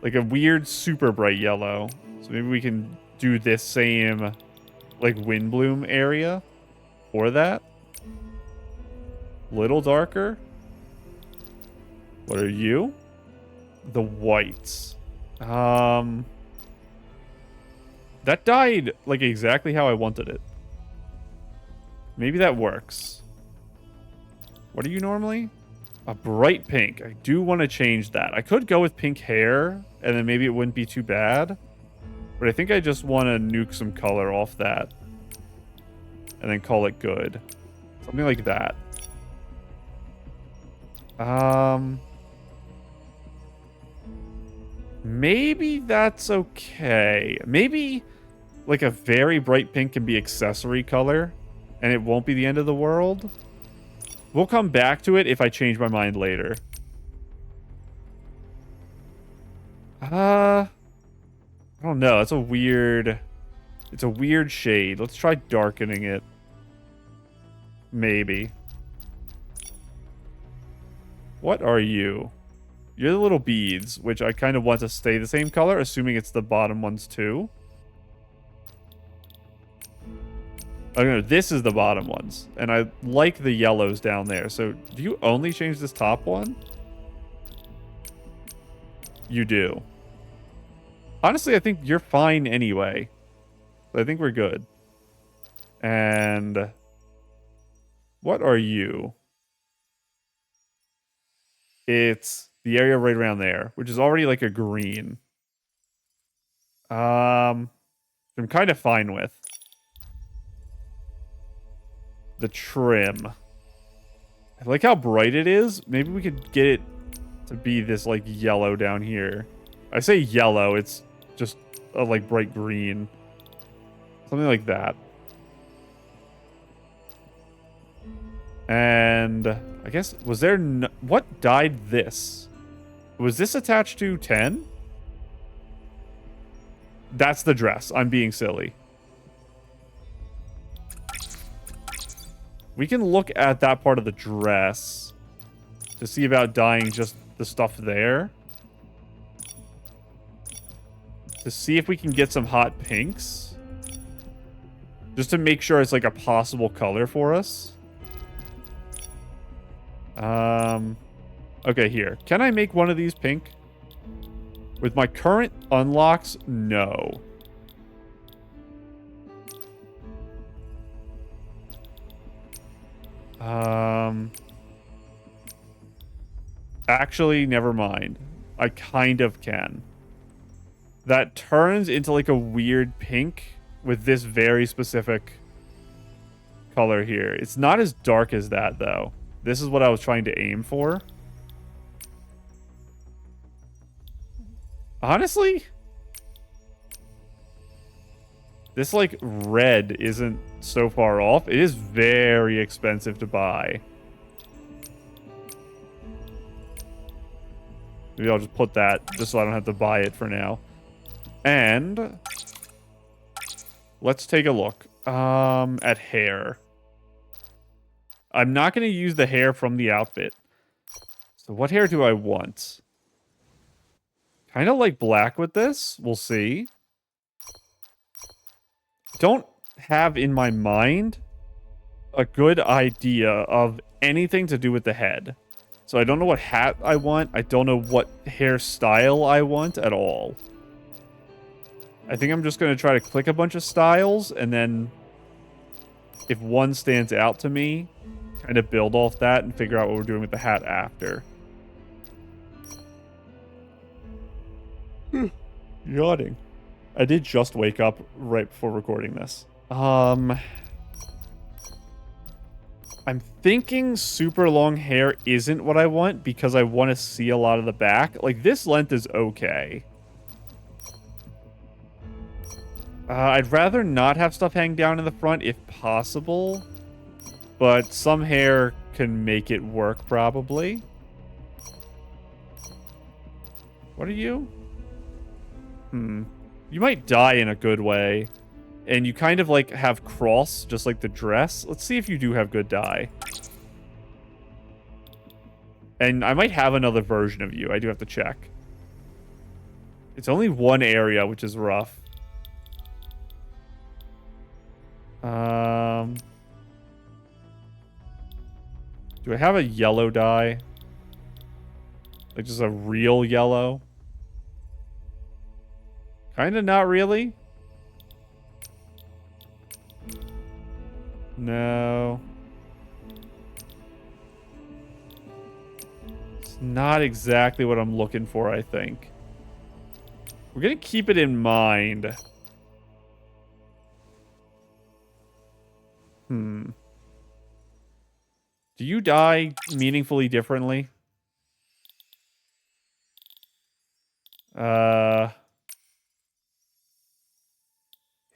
Like a weird super bright yellow. So maybe we can do this same like Windbloom area for that. Little darker. What are you? The whites. That died like exactly how I wanted it. Maybe that works. What are you normally? A bright pink. I do want to change that. I could go with pink hair, and then maybe it wouldn't be too bad. But I think I just want to nuke some color off that. And then call it good. Something like that. Maybe that's okay. Maybe like a very bright pink can be accessory color, and it won't be the end of the world. We'll come back to it if I change my mind later. I don't know. It's a weird shade. Let's try darkening it. Maybe. What are you? You're the little beads, which I kind of want to stay the same color, assuming it's the bottom ones too. Oh no, this is the bottom ones. And I like the yellows down there. So, do you only change this top one? You do. Honestly, I think you're fine anyway. I think we're good. And what are you? It's the area right around there, which is already like a green. I'm kind of fine with. The trim. I like how bright it is. Maybe we could get it to be this like yellow down here. I say yellow, it's just a like bright green. Something like that. And I guess, was there what dyed this? Was this attached to 10? That's the dress. I'm being silly. We can look at that part of the dress to see about dyeing just the stuff there. To see if we can get some hot pinks. Just to make sure it's like a possible color for us. Okay, here. Can I make one of these pink? With my current unlocks, no. Actually, never mind. I kind of can. That turns into like a weird pink with this very specific color here. It's not as dark as that, though. This is what I was trying to aim for. Honestly, this like red isn't so far off. It is very expensive to buy. Maybe I'll just put that just so I don't have to buy it for now. And let's take a look at hair. I'm not going to use the hair from the outfit. So what hair do I want? Kind of like black with this. We'll see. Don't have in my mind a good idea of anything to do with the head. So I don't know what hat I want. I don't know what hairstyle I want at all. I think I'm just going to try to click a bunch of styles, and then if one stands out to me, kind of build off that and figure out what we're doing with the hat after. Yawning. I did just wake up right before recording this. I'm thinking super long hair isn't what I want because I want to see a lot of the back. Like, this length is okay. I'd rather not have stuff hang down in the front if possible. But some hair can make it work, probably. What are you? You might die in a good way. And you kind of, like, have cross, just like the dress. Let's see if you do have good dye. And I might have another version of you. I do have to check. It's only one area, which is rough. Do I have a yellow dye? Like, just a real yellow? Kinda not really. No. It's not exactly what I'm looking for, I think. We're gonna keep it in mind. Do you dye meaningfully differently?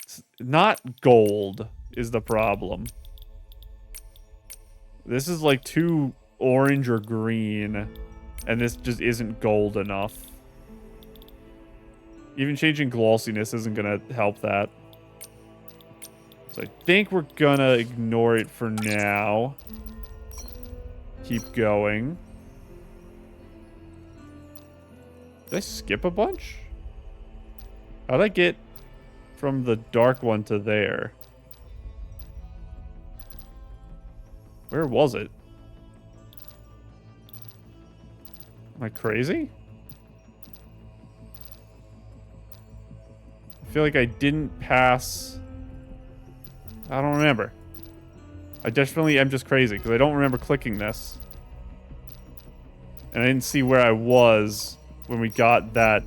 It's not gold is the problem. This is like too orange or green, and this just isn't gold enough. Even changing glossiness isn't going to help that. So I think we're going to ignore it for now. Keep going. Did I skip a bunch? How'd I get from the dark one to there? Where was it? Am I crazy? I feel like I didn't pass... I don't remember. I definitely am just crazy because I don't remember clicking this. And I didn't see where I was when we got that.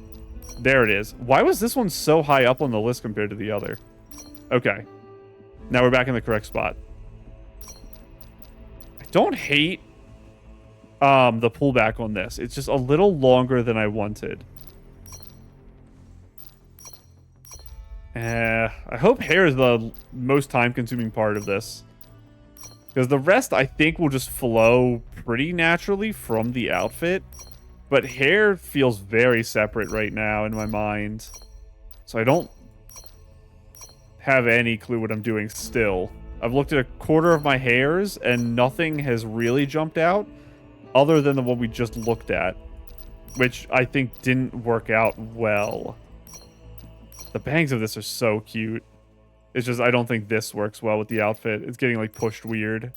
There it is. Why was this one so high up on the list compared to the other? Okay. Now we're back in the correct spot. I don't hate the pullback on this. It's just a little longer than I wanted. I hope hair is the most time-consuming part of this. Because the rest, I think, will just flow pretty naturally from the outfit. But hair feels very separate right now in my mind. So I don't have any clue what I'm doing still. I've looked at a quarter of my hairs, and nothing has really jumped out. Other than the one we just looked at. Which I think didn't work out well. The bangs of this are so cute. It's just, I don't think this works well with the outfit. It's getting, like, pushed weird.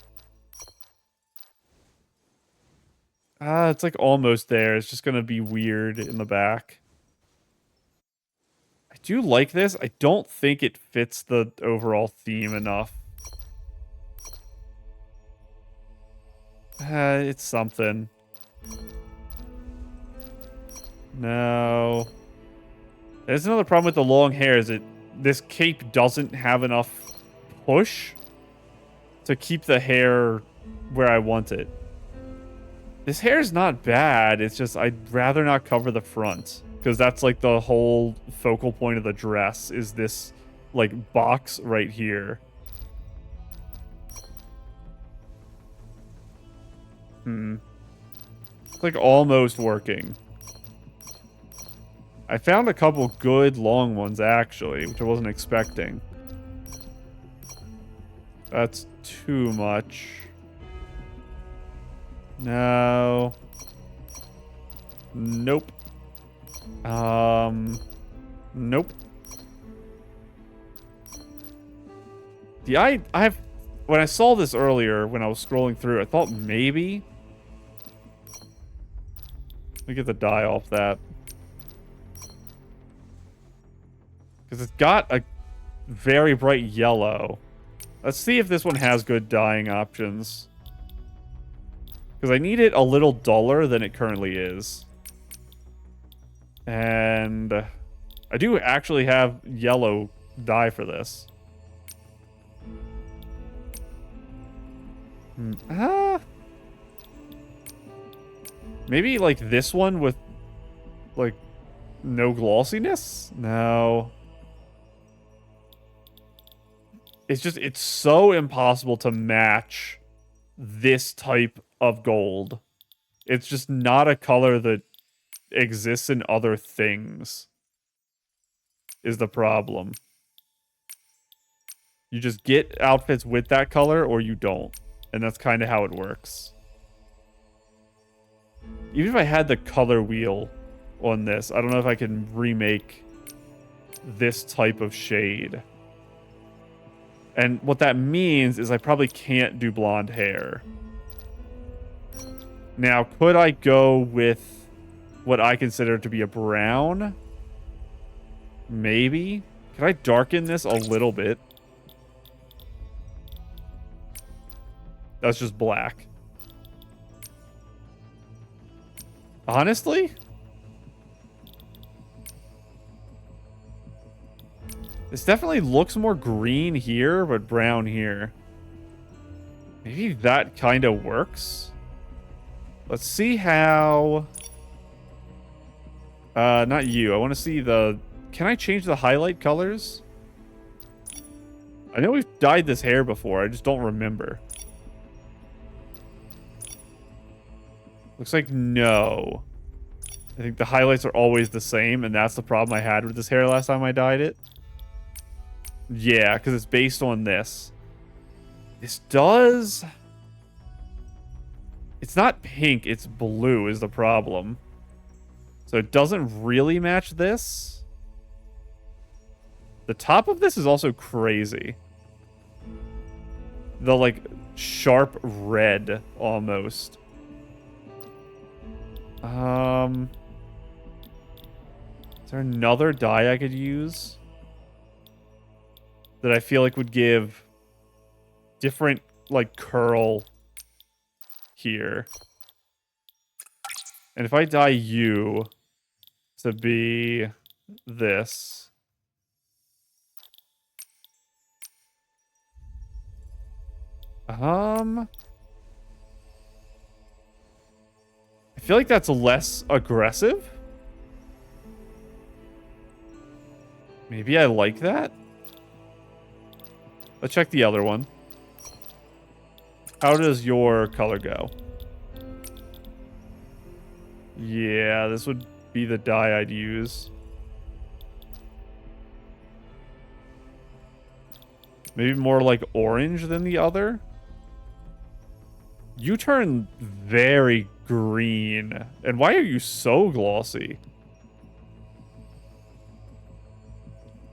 It's, like, almost there. It's just gonna be weird in the back. I do like this. I don't think it fits the overall theme enough. It's something. No. There's another problem with the long hair is this cape doesn't have enough push to keep the hair where I want it. This hair is not bad. It's just I'd rather not cover the front because that's like the whole focal point of the dress is this like box right here. It's like almost working. I found a couple good long ones, actually, which I wasn't expecting. That's too much. No. Nope. Nope. I have... When I saw this earlier, when I was scrolling through, I thought maybe... Let me get the dye off that. Because it's got a very bright yellow. Let's see if this one has good dyeing options. Because I need it a little duller than it currently is. And I do actually have yellow dye for this. Maybe like this one with like no glossiness? No. It's so impossible to match this type of gold. It's just not a color that exists in other things, is the problem. You just get outfits with that color or you don't. And that's kind of how it works. Even if I had the color wheel on this, I don't know if I can remake this type of shade. And what that means is I probably can't do blonde hair. Now, could I go with what I consider to be a brown? Maybe. Could I darken this a little bit? That's just black. Honestly? This definitely looks more green here, but brown here. Maybe that kind of works. Let's see how... not you. I want to see the... Can I change the highlight colors? I know we've dyed this hair before. I just don't remember. Looks like no. I think the highlights are always the same, and that's the problem I had with this hair last time I dyed it. Yeah, because it's based on this. This does... It's not pink, it's blue is the problem. So it doesn't really match this. The top of this is also crazy. The, like, sharp red, almost. Is there another dye I could use that I feel like would give different, like, curl here? And if I dye you to be this... I feel like that's less aggressive. Maybe I like that. Let's check the other one. How does your color go? Yeah, this would be the dye I'd use. Maybe more like orange than the other. You turn very green. And why are you so glossy?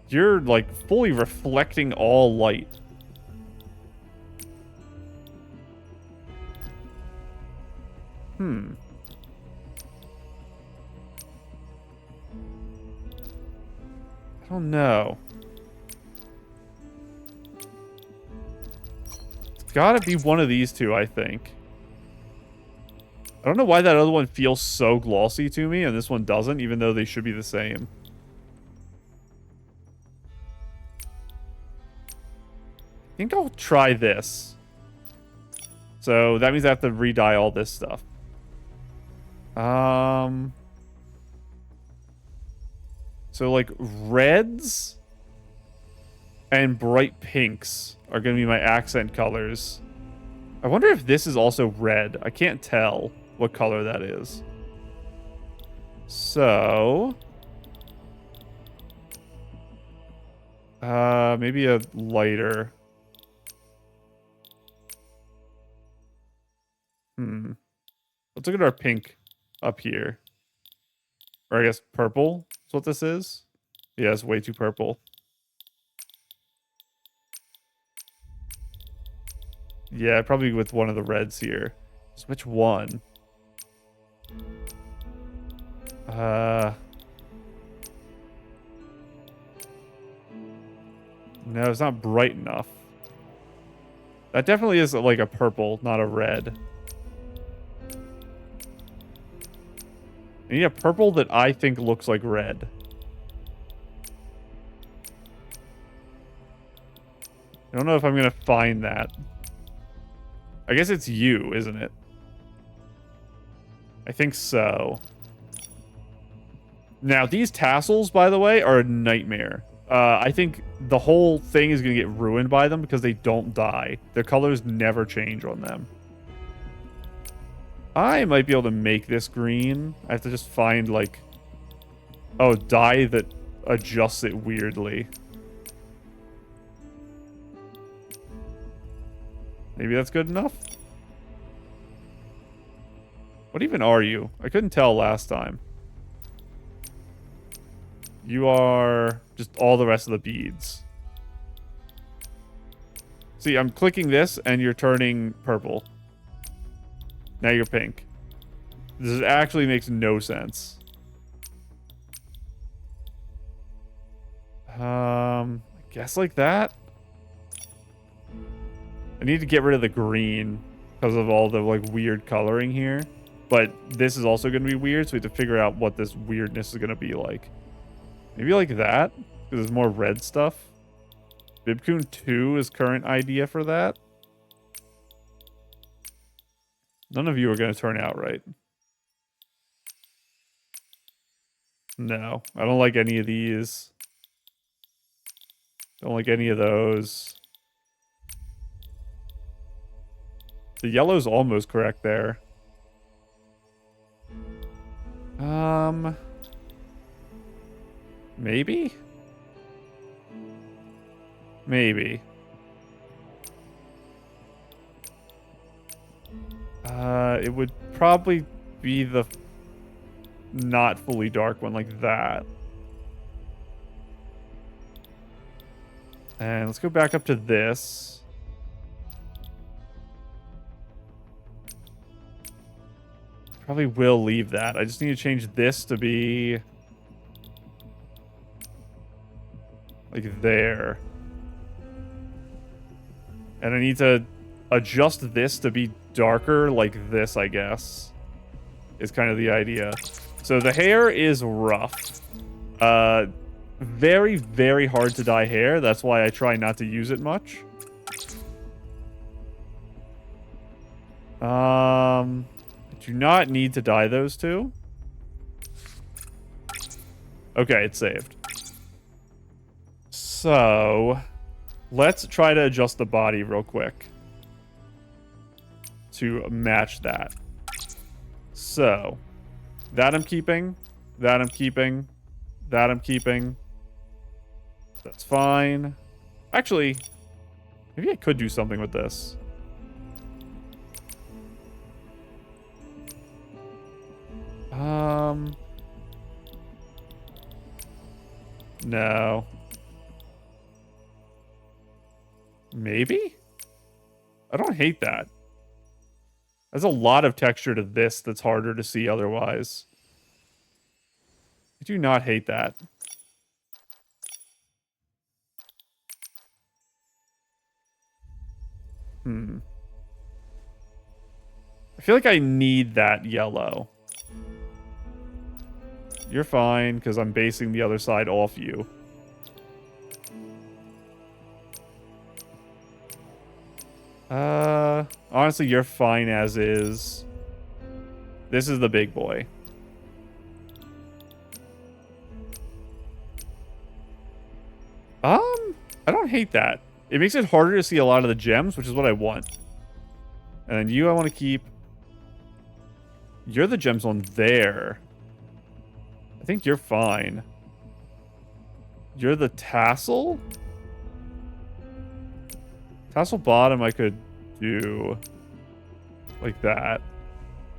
You're, like, fully reflecting all light. I don't know. It's gotta be one of these two, I think. I don't know why that other one feels so glossy to me and this one doesn't, even though they should be the same. I think I'll try this. So that means I have to re-dye all this stuff. So like reds and bright pinks are going to be my accent colors. I wonder if this is also red. I can't tell what color that is. So... maybe a lighter. Let's look at our pink up here. Or I guess purple is what this is. Yeah, it's way too purple. Yeah, probably with one of the reds here. Just which one? No, it's not bright enough. That definitely is like a purple, not a red. I need a purple that I think looks like red. I don't know if I'm going to find that. I guess it's you, isn't it? I think so. Now, these tassels, by the way, are a nightmare. I think the whole thing is going to get ruined by them because they don't dye. Their colors never change on them. I might be able to make this green. I have to just find, like... Oh, dye that adjusts it weirdly. Maybe that's good enough? What even are you? I couldn't tell last time. You are just all the rest of the beads. See, I'm clicking this and you're turning purple. Now you're pink. This actually makes no sense. I guess like that. I need to get rid of the green because of all the like weird coloring here. But this is also going to be weird, so we have to figure out what this weirdness is going to be like. Maybe like that, because there's more red stuff. Bibcoon 2 is current idea for that. None of you are going to turn out right. No, I don't like any of these. Don't like any of those. The yellow's almost correct there. Maybe? Maybe. It would probably be the not fully dark one like that. And let's go back up to this. Probably will leave that. I just need to change this to be like there. And I need to adjust this to be darker like this, I guess. Is kind of the idea. So the hair is rough. Very, very hard to dye hair. That's why I try not to use it much. I do not need to dye those two. Okay, it's saved. So, let's try to adjust the body real quick to match that. So, that I'm keeping, that I'm keeping, that I'm keeping. That's fine. Actually, maybe I could do something with this. No. Maybe? I don't hate that. There's a lot of texture to this that's harder to see otherwise. I do not hate that. I feel like I need that yellow. You're fine, because I'm basing the other side off you. Honestly, you're fine as is. This is the big boy. I don't hate that. It makes it harder to see a lot of the gems, which is what I want. And then you, I want to keep. You're the gems on there. I think you're fine. You're the tassel? Tassel bottom I could do like that.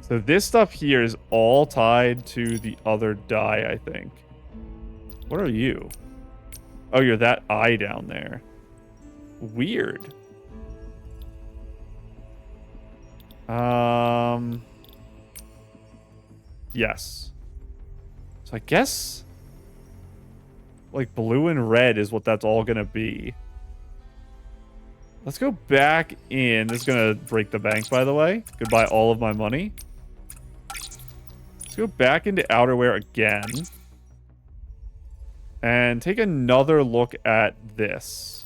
So this stuff here is all tied to the other dye, I think. What are you? Oh, you're that eye down there. Weird. Yes. So I guess like blue and red is what that's all gonna be. Let's go back in. This is gonna break the bank, by the way. Goodbye all of my money. Let's go back into outerwear again. And take another look at this.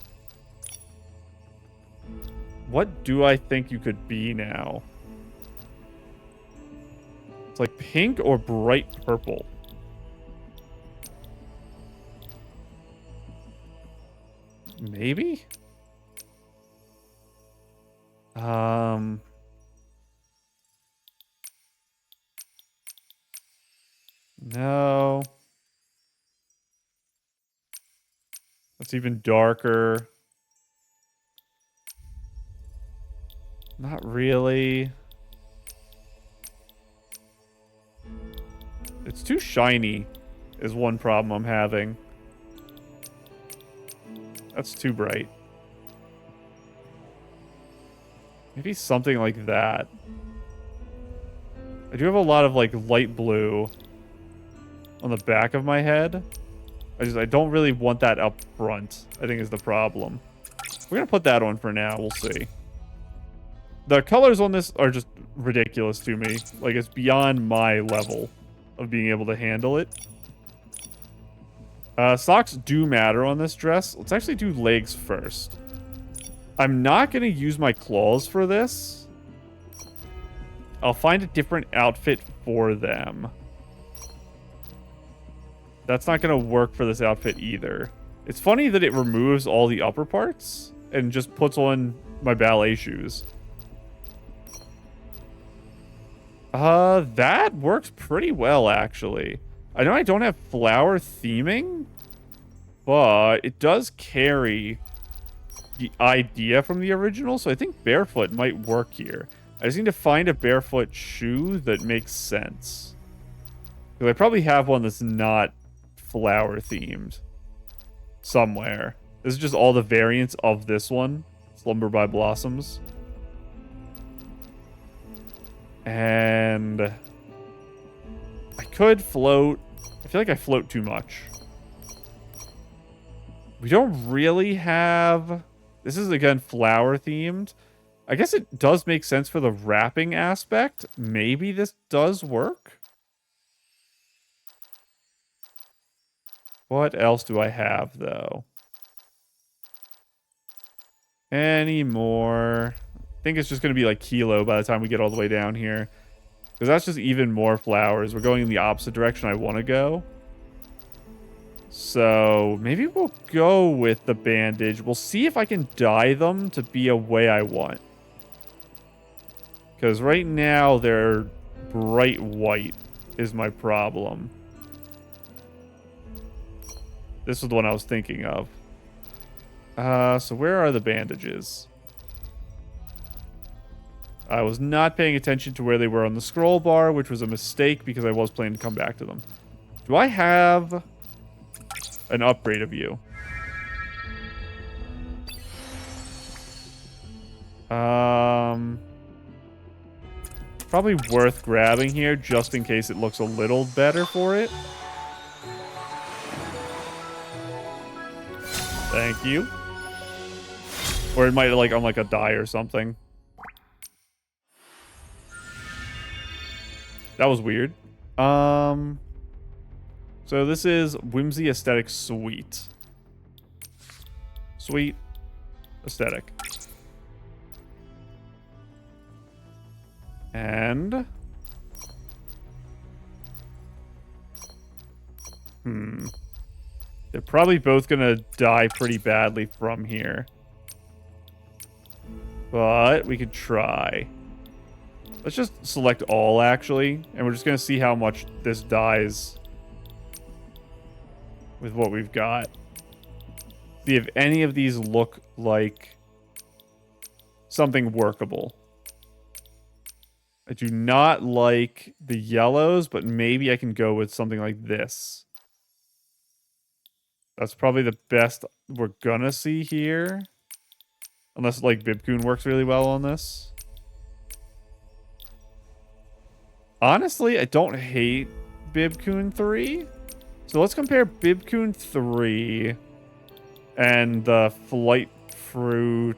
What do I think you could be now? It's like pink or bright purple. Maybe? No. That's even darker. Not really. It's too shiny is one problem I'm having. That's too bright. Maybe something like that. I do have a lot of like light blue on the back of my head. I don't really want that up front, I think is the problem. We're gonna put that on for now, we'll see. The colors on this are just ridiculous to me. Like, it's beyond my level of being able to handle it. Socks do matter on this dress. Let's actually do legs first. I'm not going to use my claws for this. I'll find a different outfit for them. That's not going to work for this outfit either. It's funny that it removes all the upper parts and just puts on my ballet shoes. That works pretty well, actually. I know I don't have flower theming, but it does carry the idea from the original, so I think barefoot might work here. I just need to find a barefoot shoe that makes sense. Because I probably have one that's not flower themed somewhere. This is just all the variants of this one. Slumber by Blossoms. And I could float. I feel like I float too much. We don't really have... This is, again, flower themed. I guess it does make sense for the wrapping aspect. Maybe this does work. What else do I have, though? Any more? I think it's just going to be like kilo by the time we get all the way down here. Because that's just even more flowers. We're going in the opposite direction I want to go. So maybe we'll go with the bandage. We'll see if I can dye them to be a way I want. Because right now they're bright white is my problem. This was the one I was thinking of. So where are the bandages? I was not paying attention to where they were on the scroll bar, which was a mistake because I was planning to come back to them. Do I have an upgrade of you? Probably worth grabbing here just in case it looks a little better for it. Thank you. Or it might like on like a die or something. That was weird. So this is Whimsy Aesthetic Sweet. Sweet aesthetic. And they're probably both gonna die pretty badly from here. But we could try. Let's just select all, actually. And we're just gonna see how much this dies with what we've got. See if any of these look like something workable. I do not like the yellows, but maybe I can go with something like this. That's probably the best we're gonna see here. Unless, like, Bibcoon works really well on this. Honestly, I don't hate Bibcoon 3. So let's compare Bibcoon 3 and the Flight Fruit.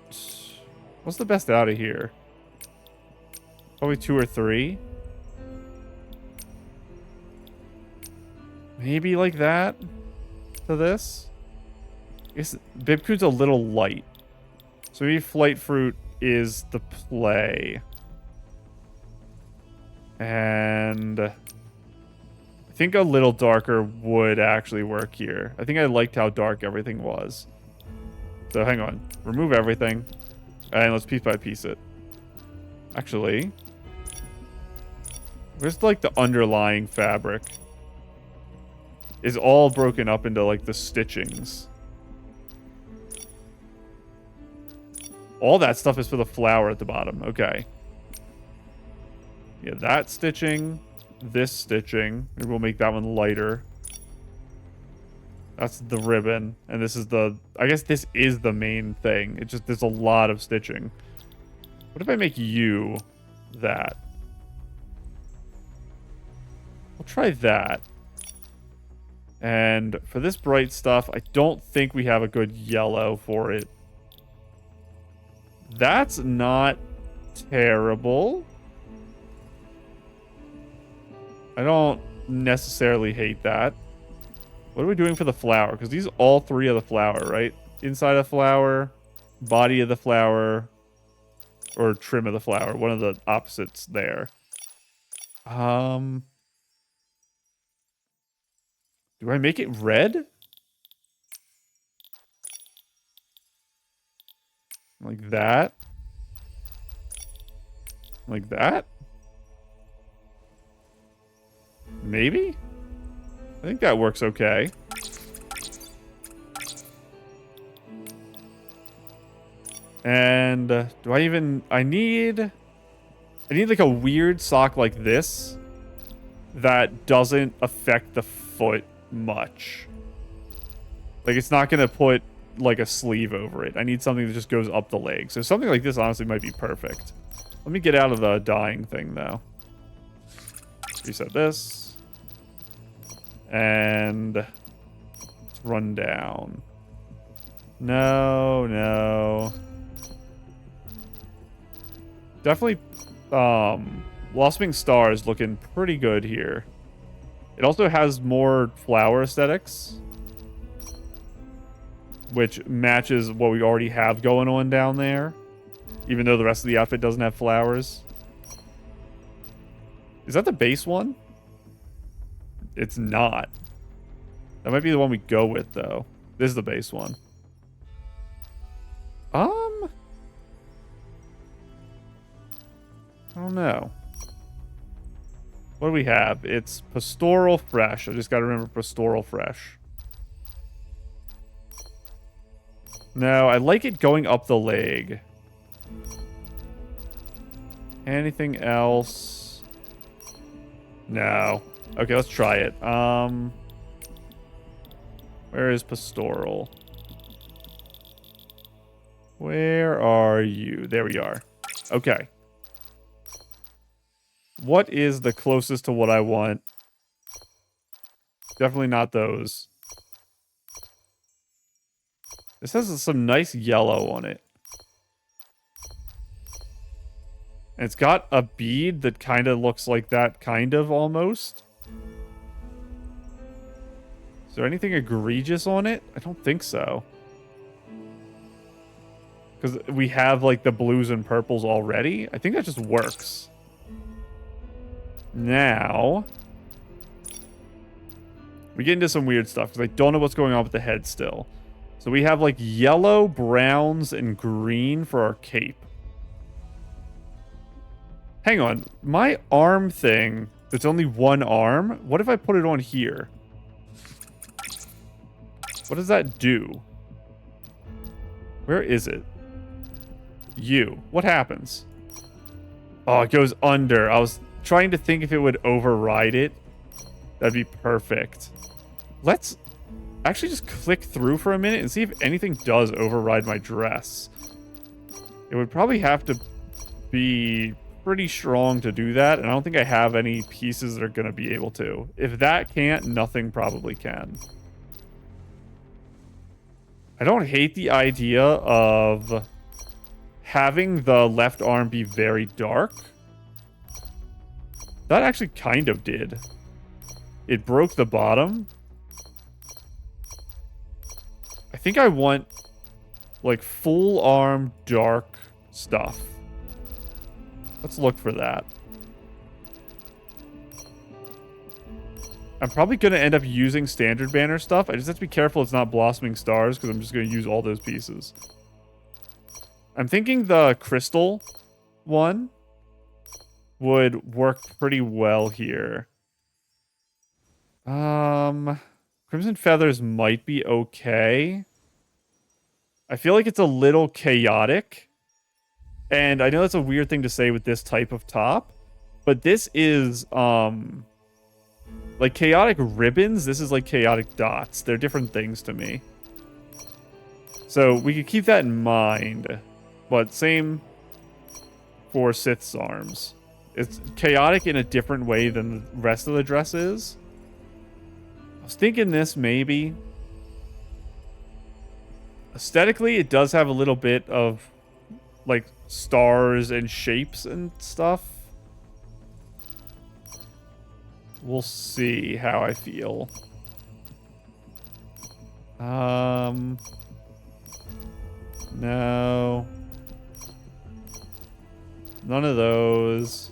What's the best out of here? Probably 2 or 3. Maybe like that to this. I guess Bibcoon's a little light. So maybe Flight Fruit is the play. And I think a little darker would actually work here. I think I liked how dark everything was. So hang on. Remove everything. And let's piece by piece it. Actually, where's like the underlying fabric? Is all broken up into like the stitchings. All that stuff is for the flower at the bottom. Okay. Yeah, that stitching, this stitching. Maybe we'll make that one lighter. That's the ribbon. And this is the... I guess this is the main thing. It just... There's a lot of stitching. What if I make you that? We'll try that. And for this bright stuff, I don't think we have a good yellow for it. That's not terrible. I don't necessarily hate that. What are we doing for the flower? Because these all 3 of the flower, right? Inside of the flower, body of the flower, or trim of the flower. One of the opposites there. Do I make it red? Like that? Like that? Maybe? I think that works okay. And do I even... I need like a weird sock like this that doesn't affect the foot much. Like, it's not going to put like a sleeve over it. I need something that just goes up the leg. So something like this honestly might be perfect. Let me get out of the dying thing though. Reset this. And let's run down. No, no. Definitely Blossoming Star is looking pretty good here. It also has more flower aesthetics, which matches what we already have going on down there, even though the rest of the outfit doesn't have flowers. Is that the base one? It's not. That might be the one we go with, though. This is the base one. I don't know. What do we have? It's Pastoral Fresh. I just got to remember Pastoral Fresh. No, I like it going up the leg. Anything else? No. Okay, let's try it. Where is Pastoral? Where are you? There we are. Okay. What is the closest to what I want? Definitely not those. This has some nice yellow on it. And it's got a bead that kind of looks like that, kind of, almost. Is there anything egregious on it? I don't think so. Because we have, like, the blues and purples already. I think that just works. Now, we get into some weird stuff because I don't know what's going on with the head still. So we have like yellow, browns, and green for our cape. Hang on. My arm thing, that's only one arm. What if I put it on here? What does that do? Where is it? You. What happens? Oh, it goes under. I was trying to think if it would override it. That'd be perfect. Let's actually just click through for a minute and see if anything does override my dress. It would probably have to be pretty strong to do that, and I don't think I have any pieces that are going to be able to. If that can't, nothing probably can. I don't hate the idea of having the left arm be very dark. That actually kind of did. It broke the bottom. I think I want, like, full arm dark stuff. Let's look for that. I'm probably going to end up using standard banner stuff. I just have to be careful it's not Blossoming Stars, because I'm just going to use all those pieces. I'm thinking the crystal one would work pretty well here. Crimson Feathers might be okay. I feel like it's a little chaotic. And I know that's a weird thing to say with this type of top, but this is, like chaotic ribbons. This is like chaotic dots. They're different things to me. So we could keep that in mind. But same for Sith's arms. It's chaotic in a different way than the rest of the dress is. I was thinking this maybe. Aesthetically, it does have a little bit of like stars and shapes and stuff. We'll see how I feel. No. None of those.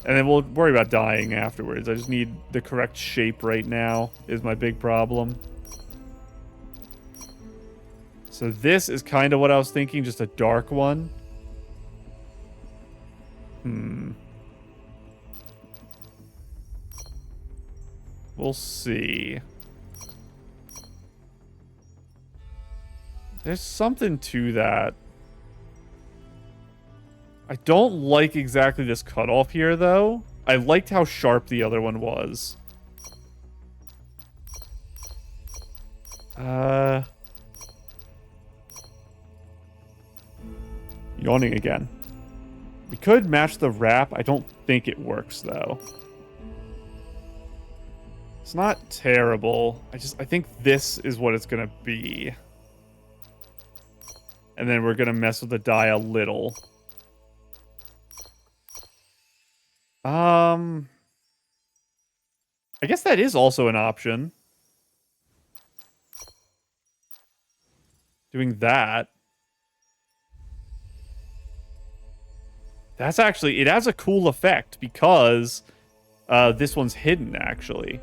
And then we'll worry about dying afterwards. I just need the correct shape right now is my big problem. So this is kind of what I was thinking, just a dark one. We'll see. There's something to that. I don't like exactly this cutoff here, though. I liked how sharp the other one was. Yawning again. We could match the wrap. I don't think it works, though. It's not terrible. I think this is what it's going to be. And then we're going to mess with the dye a little. I guess that is also an option. Doing that. That's actually, it has a cool effect because this one's hidden, actually.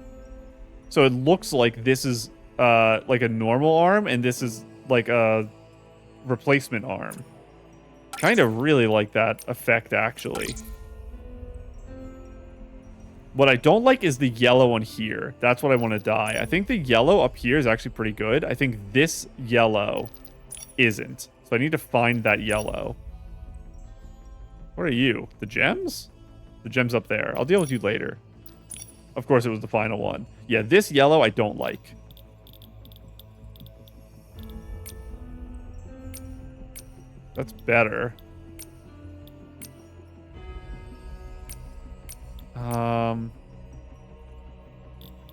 So it looks like this is like a normal arm, and this is like a replacement arm. Kind of really like that effect, actually. What I don't like is the yellow one here. That's what I want to dye. I think the yellow up here is actually pretty good. I think this yellow isn't. So I need to find that yellow. What are you? The gems? The gems up there. I'll deal with you later. Of course, it was the final one. Yeah, this yellow I don't like. That's better.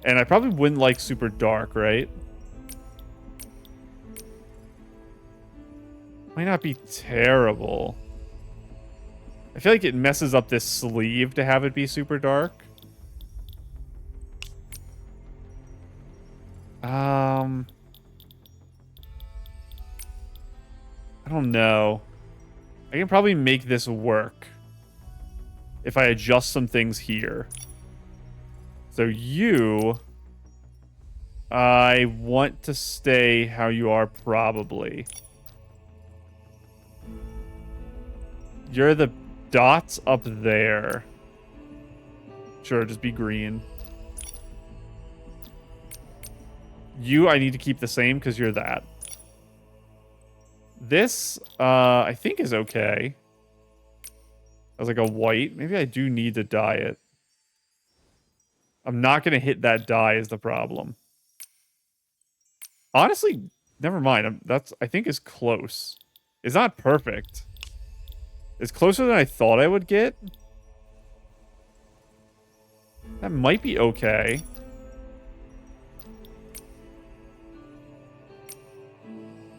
And I probably wouldn't like super dark, right? Might not be terrible. I feel like it messes up this sleeve to have it be super dark. I don't know. I can probably make this work if I adjust some things here. So you, I want to stay how you are probably. You're the dots up there. Sure, just be green. You, I need to keep the same because you're that. This, I think is okay. As like a white. Maybe I do need to dye it. I'm not going to hit that dye is the problem. Honestly, never mind. I think is close. It's not perfect. It's closer than I thought I would get. That might be okay.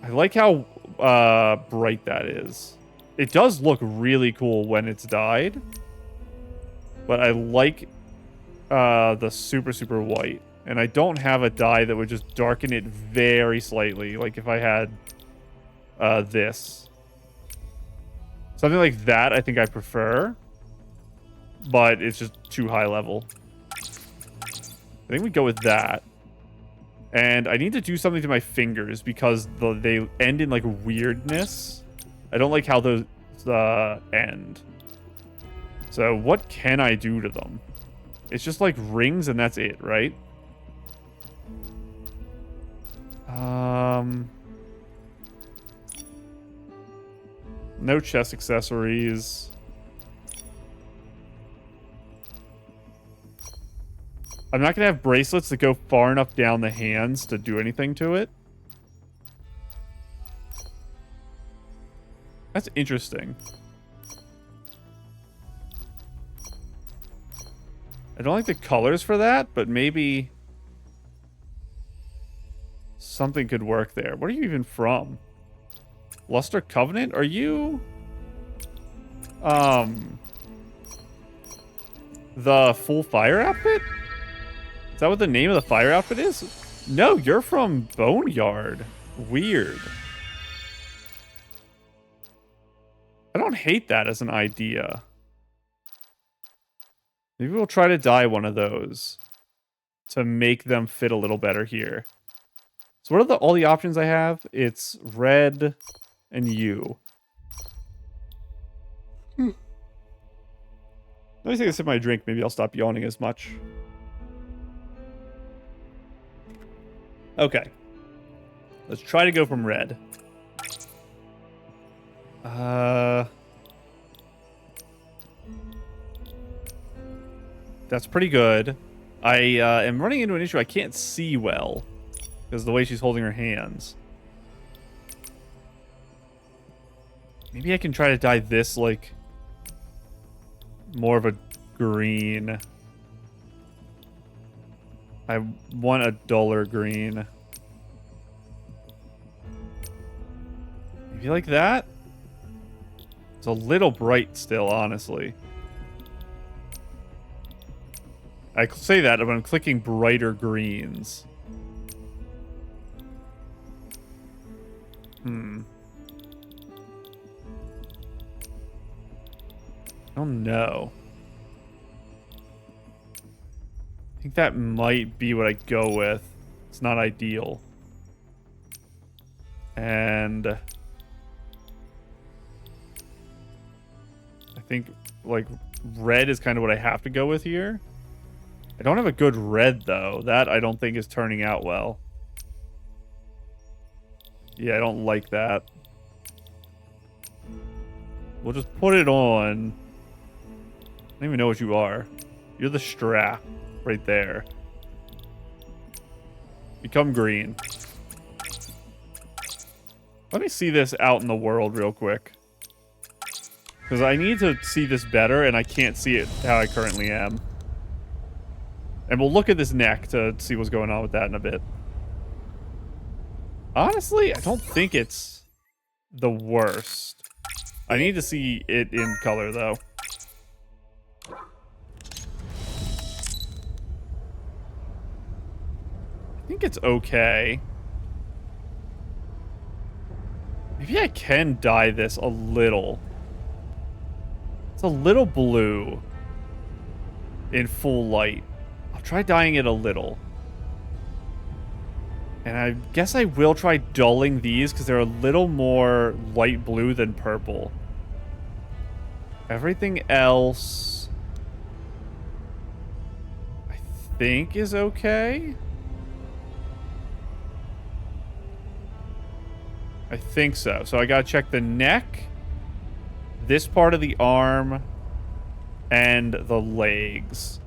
I like how bright that is. It does look really cool when it's dyed. But I like the super, super white. And I don't have a dye that would just darken it very slightly. Like if I had this. Something like that I think I prefer. But it's just too high level. I think we go with that. And I need to do something to my fingers because they end in like weirdness. I don't like how those end. So what can I do to them? It's just like rings and that's it, right? No chest accessories. I'm not going to have bracelets that go far enough down the hands to do anything to it. That's interesting. I don't like the colors for that, but maybe something could work there. What are you even from? Luster Covenant? Are you... the Full Fire outfit? Is that what the name of the fire outfit is? No, you're from Boneyard. Weird. I don't hate that as an idea. Maybe we'll try to dye one of those to make them fit a little better here. So what are all the options I have? It's red and you. Let me take a sip of my drink. Maybe I'll stop yawning as much. Okay. Let's try to go from red. That's pretty good. I am running into an issue. I can't see well because of the way she's holding her hands. Maybe I can try to dye this like more of a green. I want a duller green. Maybe like that? It's a little bright still, honestly. I say that when I'm clicking brighter greens. Oh no. I think that might be what I go with. It's not ideal. And I think like red is kind of what I have to go with here. I don't have a good red though. That I don't think is turning out well. Yeah, I don't like that. We'll just put it on. I don't even know what you are. You're the strap right there. Become green. Let me see this out in the world real quick. Because I need to see this better, and I can't see it how I currently am. And we'll look at this neck to see what's going on with that in a bit. Honestly, I don't think it's the worst. I need to see it in color, though. I think it's okay. Maybe I can dye this a little. It's a little blue in full light. I'll try dyeing it a little. And I guess I will try dulling these because they're a little more light blue than purple. Everything else, I think, is okay. I think so. So I gotta check the neck, this part of the arm, and the legs.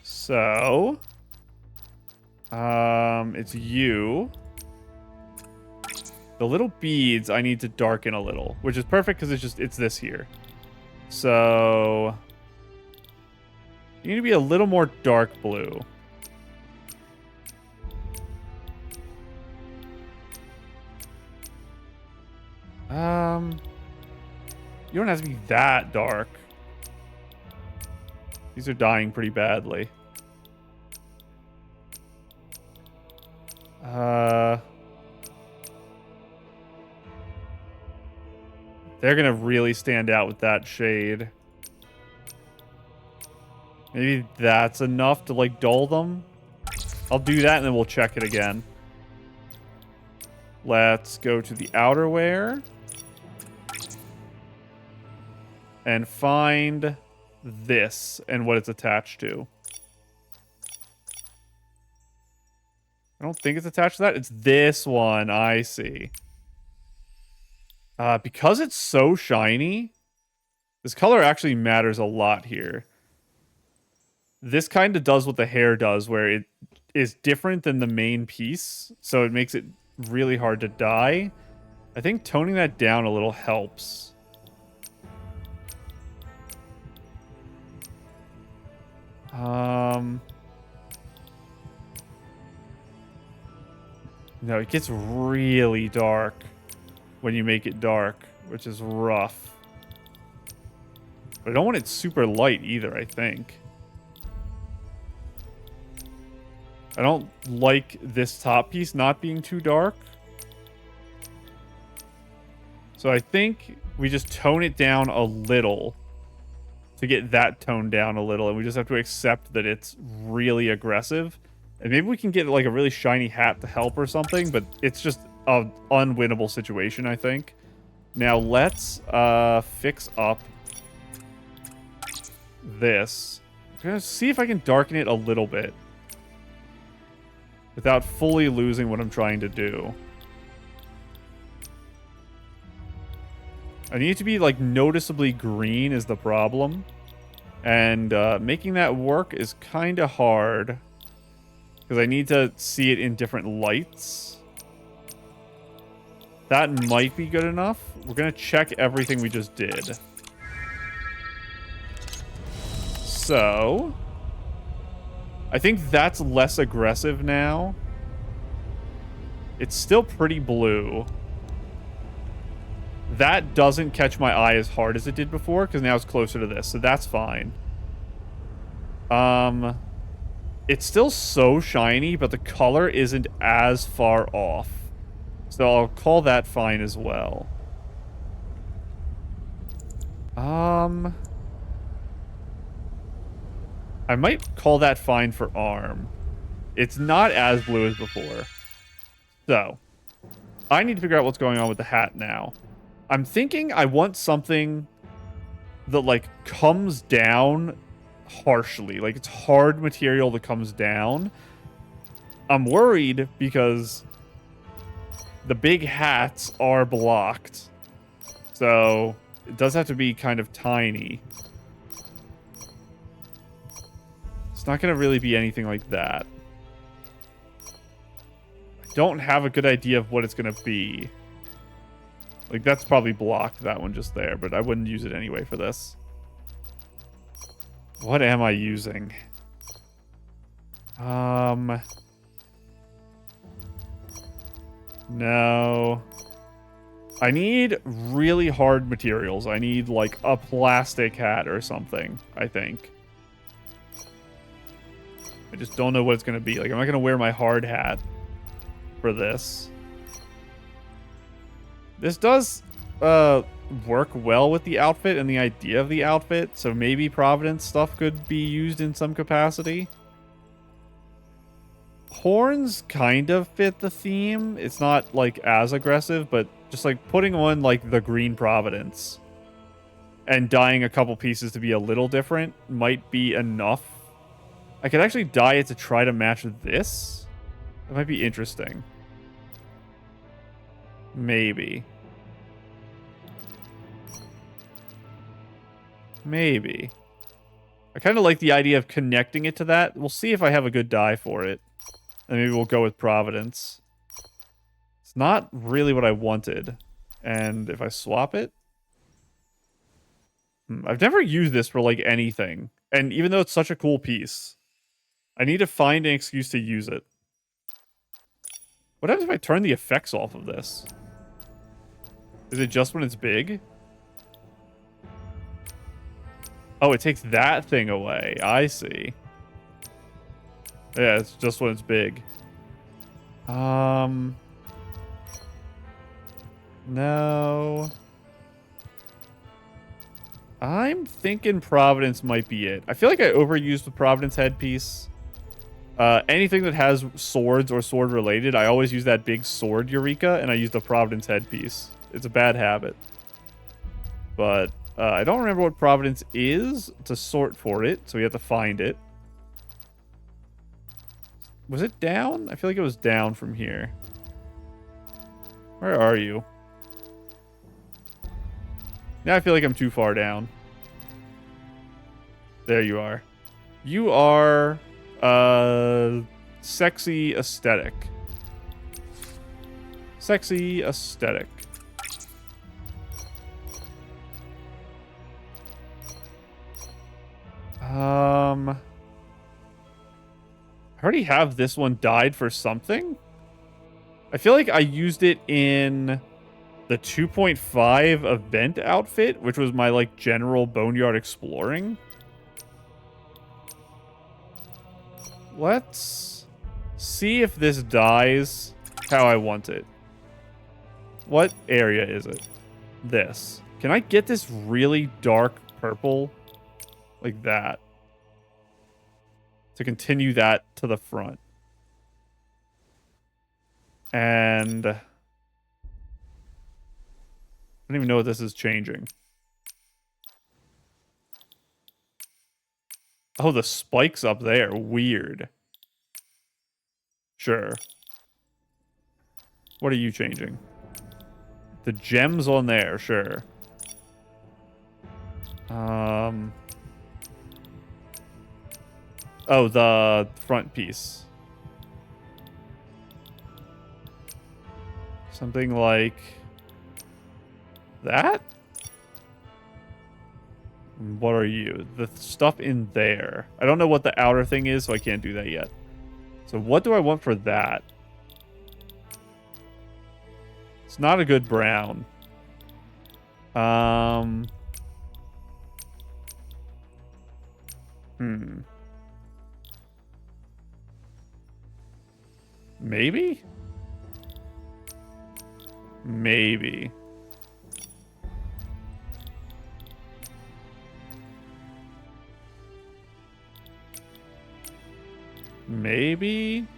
So, it's you. The little beads I need to darken a little, which is perfect because it's this here. So, you need to be a little more dark blue. You don't have to be that dark. These are dying pretty badly. They're gonna really stand out with that shade. Maybe that's enough to, like, dull them? I'll do that, and then we'll check it again. Let's go to the outerwear. And find this and what it's attached to. I don't think it's attached to that. It's this one. I see. Because it's so shiny, this color actually matters a lot here. This kind of does what the hair does, where it is different than the main piece, so it makes it really hard to dye. I think toning that down a little helps. No, it gets really dark when you make it dark, which is rough. But I don't want it super light either, I think. I don't like this top piece not being too dark. So I think we just tone it down a little to get that toned down a little, and we just have to accept that it's really aggressive. And maybe we can get like a really shiny hat to help or something, but it's just an unwinnable situation, I think. Now let's fix up this. I'm gonna see if I can darken it a little bit. without fully losing what I'm trying to do. I need it to be, like, noticeably green is the problem. And making that work is kind of hard. Because I need to see it in different lights. That might be good enough. We're going to check everything we just did. So, I think that's less aggressive now. It's still pretty blue. That doesn't catch my eye as hard as it did before, because now it's closer to this, so that's fine. It's still so shiny, but the color isn't as far off. So I'll call that fine as well. I might call that fine for arm. It's not as blue as before. So, I need to figure out what's going on with the hat now. I'm thinking I want something that, like, comes down harshly. Like, it's hard material that comes down. I'm worried because the big hats are blocked. So, it does have to be kind of tiny. It's not going to really be anything like that. I don't have a good idea of what it's going to be. Like, that's probably blocked, that one just there, but I wouldn't use it anyway for this. What am I using? No. I need really hard materials. I need, like, a plastic hat or something, I think. I just don't know what it's going to be. Like, I'm not going to wear my hard hat for this. This does work well with the outfit and the idea of the outfit, so maybe Providence stuff could be used in some capacity. Horns kind of fit the theme. It's not, like, as aggressive, but just, like, putting on, like, the green Providence and dyeing a couple pieces to be a little different might be enough. I could actually dye it to try to match this. That might be interesting. Maybe. Maybe. I kind of like the idea of connecting it to that. We'll see if I have a good dye for it. And maybe we'll go with Providence. It's not really what I wanted. And if I swap it... I've never used this for, like, anything. And even though it's such a cool piece, I need to find an excuse to use it. What happens if I turn the effects off of this? Is it just when it's big? Oh, it takes that thing away. I see. Yeah, it's just when it's big. No. I'm thinking Providence might be it. I feel like I overused the Providence headpiece. Anything that has swords or sword related, I always use that big sword Eureka, and I use the Providence headpiece. It's a bad habit. But I don't remember what Providence is to sort for it, so we have to find it. Was it down? I feel like it was down from here. Where are you? Now I feel like I'm too far down. There you are. You are sexy aesthetic. Sexy aesthetic. I already have this one dyed for something. I feel like I used it in the 2.5 event outfit, which was my, like, general Boneyard exploring. Let's see if this dies how I want it. What area is it? This. Can I get this really dark purple? Like that. To continue that to the front. And I don't even know what this is changing. Oh, the spikes up there. Weird. Sure. What are you changing? The gems on there, sure. Oh, the front piece. Something like that? What are you? The stuff in there. I don't know what the outer thing is, so I can't do that yet. So what do I want for that? It's not a good brown. Maybe? Maybe. Maybe?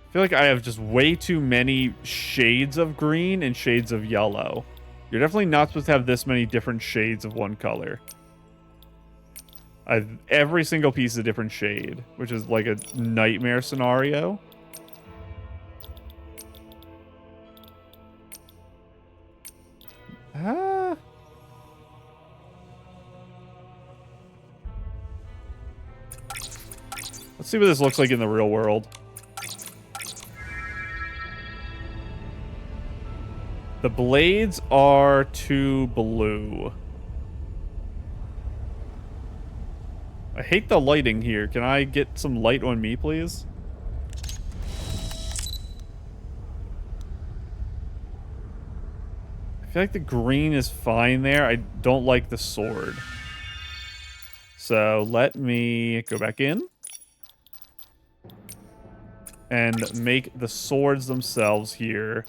I feel like I have just way too many shades of green and shades of yellow. You're definitely not supposed to have this many different shades of one color. Every single piece is a different shade, which is like a nightmare scenario. Let's see what this looks like in the real world. The blades are too blue. I hate the lighting here. Can I get some light on me, please? I feel like the green is fine there. I don't like the sword. So let me go back in. And make the swords themselves here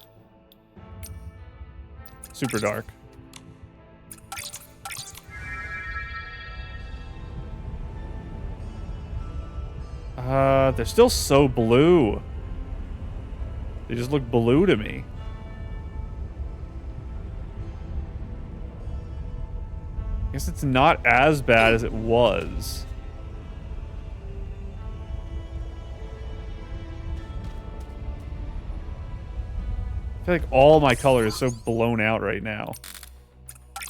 super dark. They're still so blue. They just look blue to me. I guess it's not as bad as it was. I feel like all my color is so blown out right now.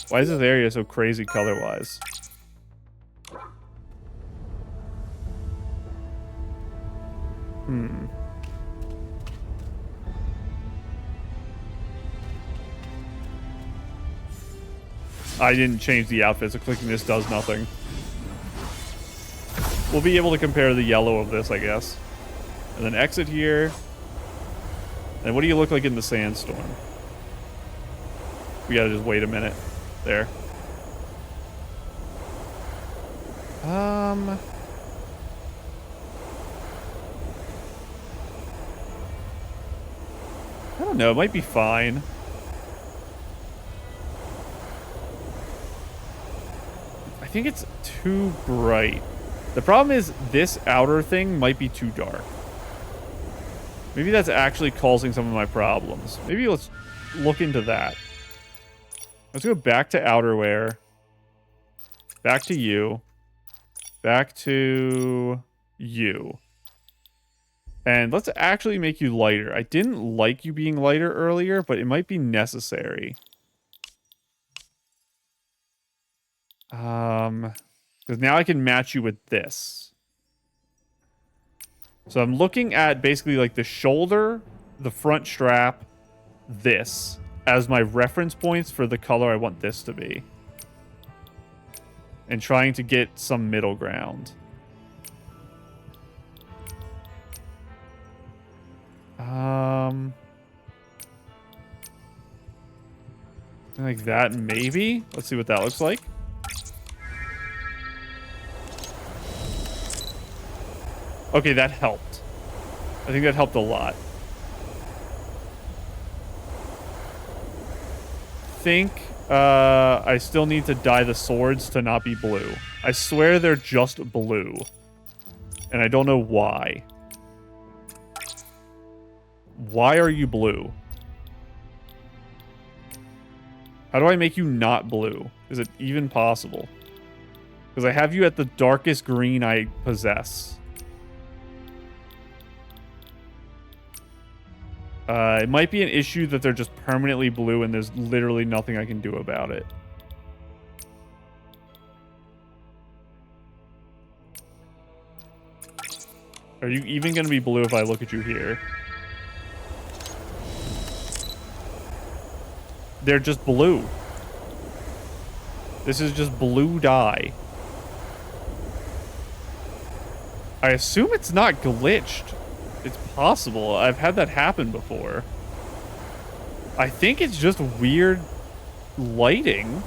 Why is this area so crazy color-wise? I didn't change the outfit, so clicking this does nothing. We'll be able to compare the yellow of this, I guess. And then exit here. And what do you look like in the sandstorm? We gotta just wait a minute. There. I don't know. It might be fine. I think it's too bright. The problem is this outer thing might be too dark. Maybe that's actually causing some of my problems. Maybe let's look into that. Let's go back to outerwear. Back to you. Back to you. And let's actually make you lighter. I didn't like you being lighter earlier, but it might be necessary. Because now I can match you with this. So I'm looking at basically like the shoulder, the front strap, this as my reference points for the color I want this to be. And trying to get some middle ground. Like that, maybe? Let's see what that looks like. Okay, that helped. I think that helped a lot. I still need to dye the swords to not be blue. I swear they're just blue. And I don't know why. Why are you blue? How do I make you not blue? Is it even possible? Because I have you at the darkest green I possess. It might be an issue that they're just permanently blue and there's literally nothing I can do about it. Are you even going to be blue if I look at you here? They're just blue. This is just blue dye. I assume it's not glitched. It's possible. I've had that happen before. I think it's just weird lighting,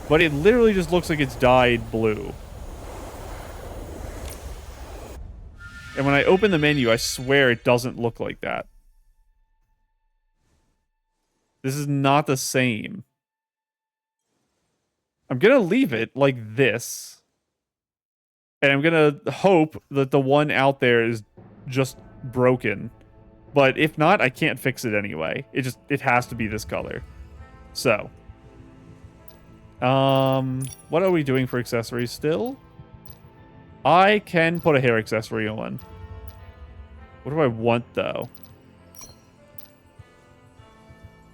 but it literally just looks like it's dyed blue. And when I open the menu, I swear it doesn't look like that. This is not the same. I'm going to leave it like this. And I'm going to hope that the one out there is just broken. But if not, I can't fix it anyway. It has to be this color. So. What are we doing for accessories still? I can put a hair accessory on. What do I want, though?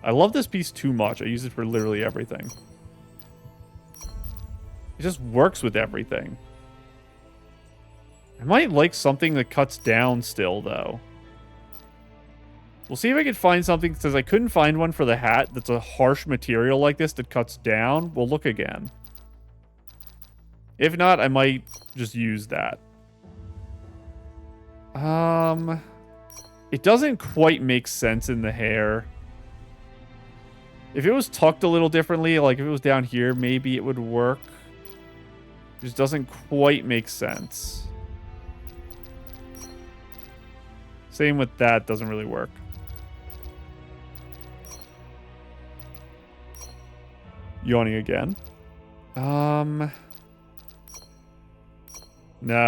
I love this piece too much. I use it for literally everything. It just works with everything. I might like something that cuts down still, though. We'll see if I can find something, since I couldn't find one for the hat that's a harsh material like this that cuts down. We'll look again. If not, I might just use that. It doesn't quite make sense in the hair. If it was tucked a little differently, like if it was down here, maybe it would work. It just doesn't quite make sense. Same with that, doesn't really work. Yawning again. No,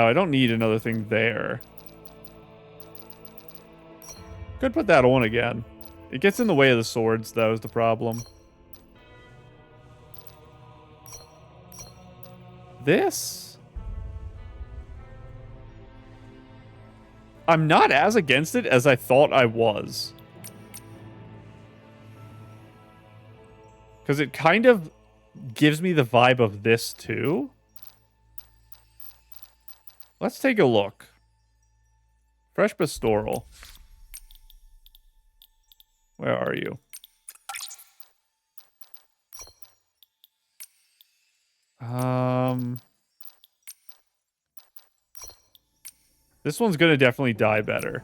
I don't need another thing there. Could put that on again. It gets in the way of the swords, though, is the problem. This? I'm not as against it as I thought I was. Because it kind of gives me the vibe of this, too. Let's take a look. Fresh Pastoral. Where are you? This one's gonna definitely die better.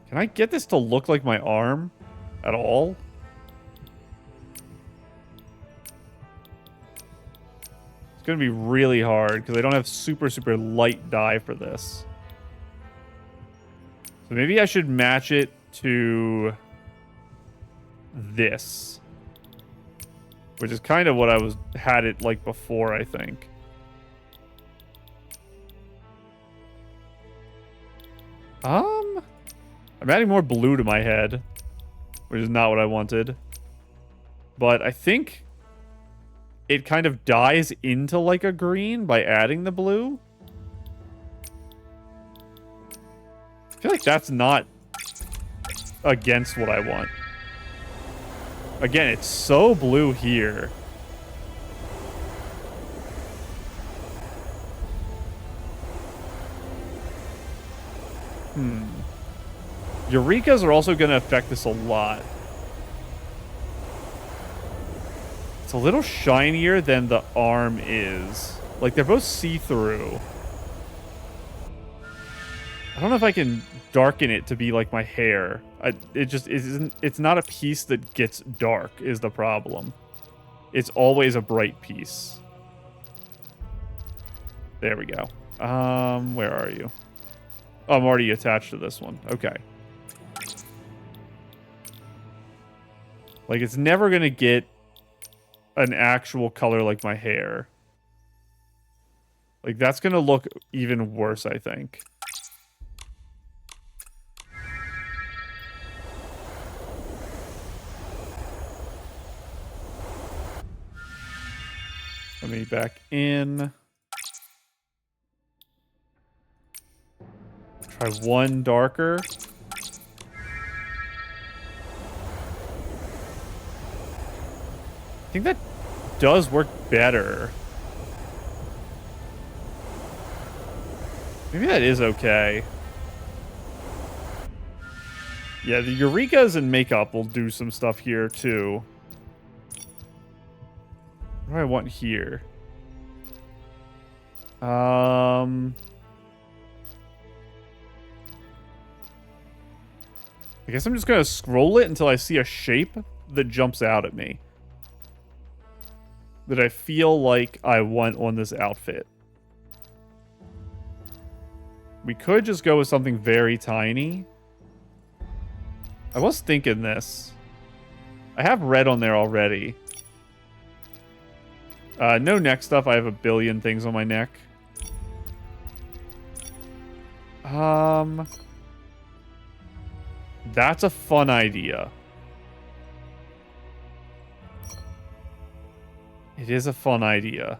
Can I get this to look like my arm at all? It's gonna be really hard because I don't have super light dye for this. So maybe I should match it to this, which is kind of what I had it like before, I think. I'm adding more blue to my head, which is not what I wanted. But I think it kind of dyes into like a green by adding the blue. I feel like that's not against what I want. Again, it's so blue here. Eureka's are also going to affect this a lot. It's a little shinier than the arm is. Like, they're both see-through. I don't know if I can darken it to be like my hair. It just isn't. It's not a piece that gets dark is the problem. It's always a bright piece. There we go. Where are you? Oh, I'm already attached to this one. Okay. Like, it's never gonna get an actual color like my hair. Like, that's gonna look even worse, I think. Let me back in. Try one darker. I think that does work better. Maybe that is okay. Yeah, the Eurekas and makeup will do some stuff here, too. What do I want here? I guess I'm just going to scroll it until I see a shape that jumps out at me. That I feel like I want on this outfit. We could just go with something very tiny. I was thinking this. I have red on there already. No neck stuff. I have a billion things on my neck. That's a fun idea. It is a fun idea.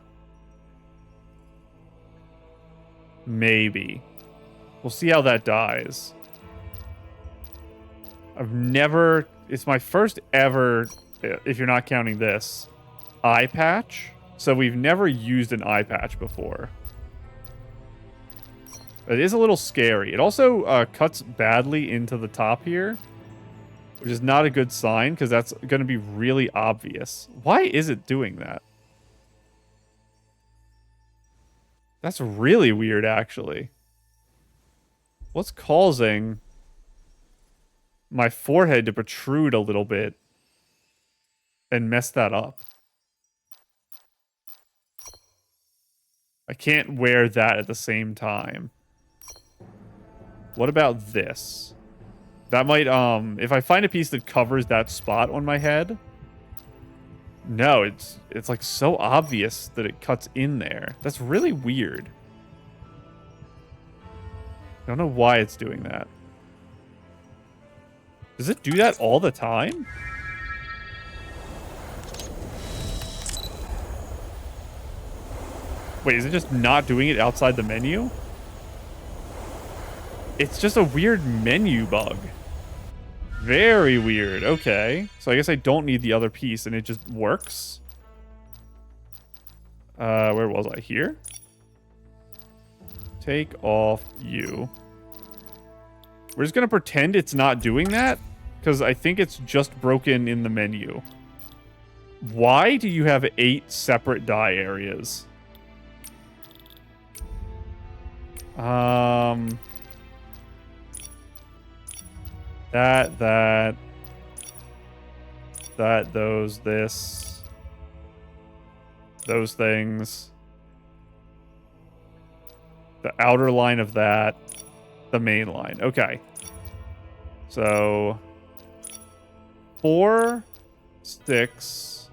Maybe. We'll see how that dies. I've never... It's my first ever, if you're not counting this, eye patch. So we've never used an eye patch before. It is a little scary. It also cuts badly into the top here, which is not a good sign because that's going to be really obvious. Why is it doing that? That's really weird, actually. What's causing my forehead to protrude a little bit and mess that up? I can't wear that at the same time. What about this? That might, if I find a piece that covers that spot on my head. No, it's like so obvious that it cuts in there. That's really weird. I don't know why it's doing that. Does it do that all the time? Wait, is it just not doing it outside the menu? It's just a weird menu bug. Very weird. Okay. So I guess I don't need the other piece and it just works. Where was I? Here? Take off you. We're just going to pretend it's not doing that because I think it's just broken in the menu. Why do you have 8 separate dye areas? Those things. The outer line of that. The main line. Okay. So 4, 6,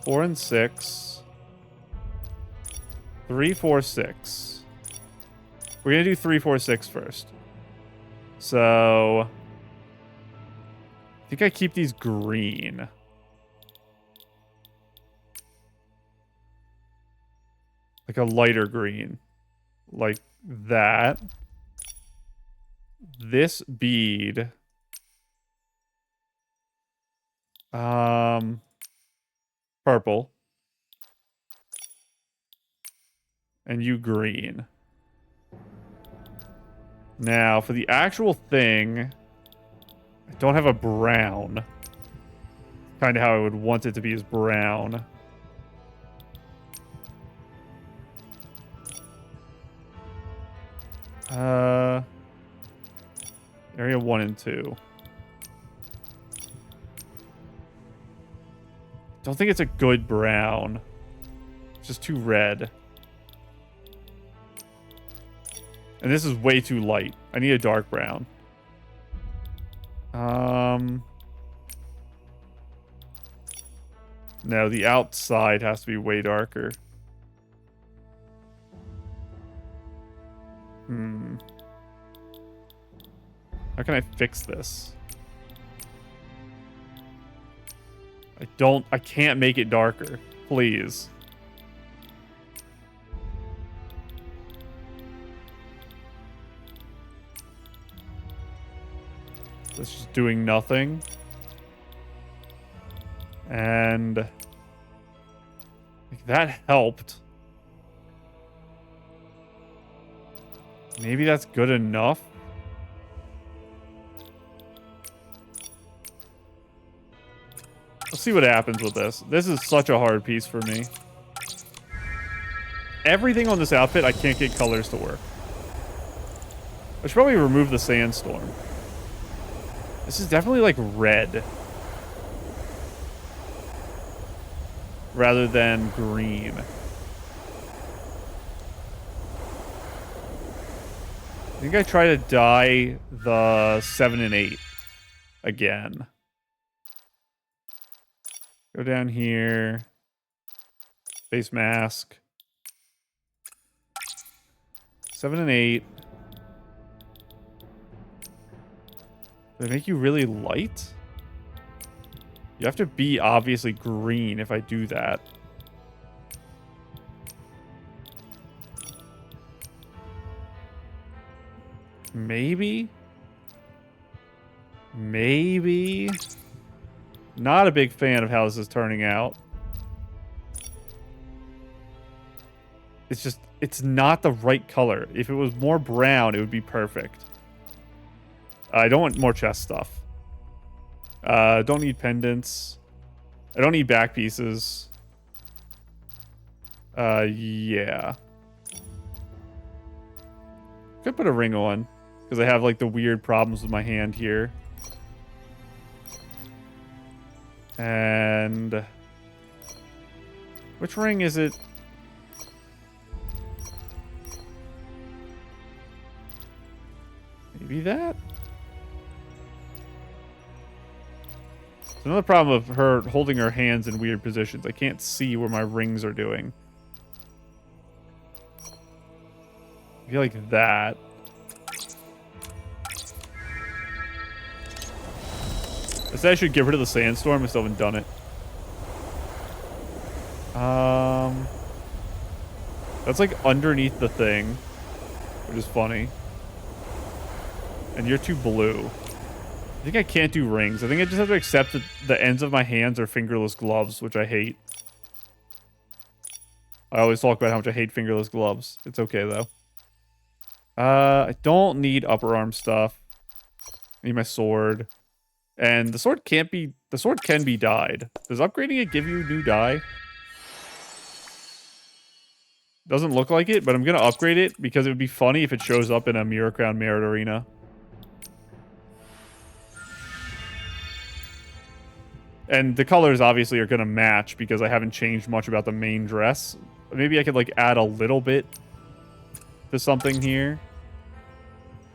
4 and 6, 3, 4, 6. We're gonna do 3, 4, 6 first. So I think I keep these green. Like a lighter green. Like that. This bead. Purple. And you green. Now, for the actual thing, I don't have a brown. Kind of how I would want it to be is brown. Area 1 and 2. Don't think it's a good brown. It's just too red. And this is way too light. I need a dark brown. No, the outside has to be way darker. How can I fix this? I can't make it darker. Please. It's just doing nothing. And like, that helped. Maybe that's good enough. Let's see what happens with this. This is such a hard piece for me. Everything on this outfit, I can't get colors to work. I should probably remove the sandstorm. This is definitely like red. Rather than green. I think I try to dye the 7 and 8 again. Go down here. Face mask. 7 and 8. Do they make you really light? You have to be obviously green if I do that. Maybe? Maybe? Not a big fan of how this is turning out. It's just, it's not the right color. If it was more brown, it would be perfect. I don't want more chest stuff. Don't need pendants. I don't need back pieces. Yeah. Could put a ring on. Because I have, like, the weird problems with my hand here. And... which ring is it? Maybe that? It's another problem of her holding her hands in weird positions. I can't see where my rings are doing. I feel like that. I said I should get rid of the sandstorm. I still haven't done it. That's like underneath the thing, which is funny. And you're too blue. I think I can't do rings. I think I just have to accept that the ends of my hands are fingerless gloves, which I hate. I always talk about how much I hate fingerless gloves. It's okay, though. I don't need upper arm stuff. I need my sword. And the sword can't be... the sword can be dyed. Does upgrading it give you new dye? Doesn't look like it, but I'm going to upgrade it because it would be funny if it shows up in a Mirror Crown Merit Arena. And the colors obviously are going to match because I haven't changed much about the main dress. Maybe I could like add a little bit to something here.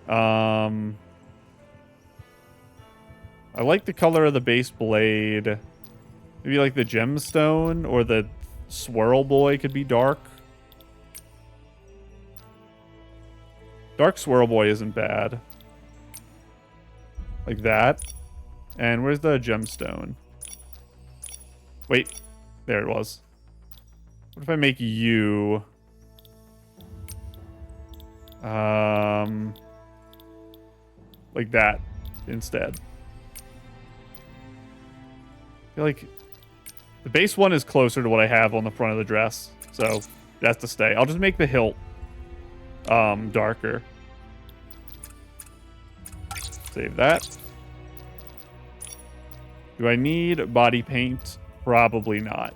I like the color of the base blade. Maybe like the gemstone or the swirl boy could be dark. Dark swirl boy isn't bad. Like that. And where's the gemstone? Wait, there it was. What if I make you... like that instead? I feel like the base one is closer to what I have on the front of the dress, so that's to stay. I'll just make the hilt darker. Save that. Do I need body paint? Probably not.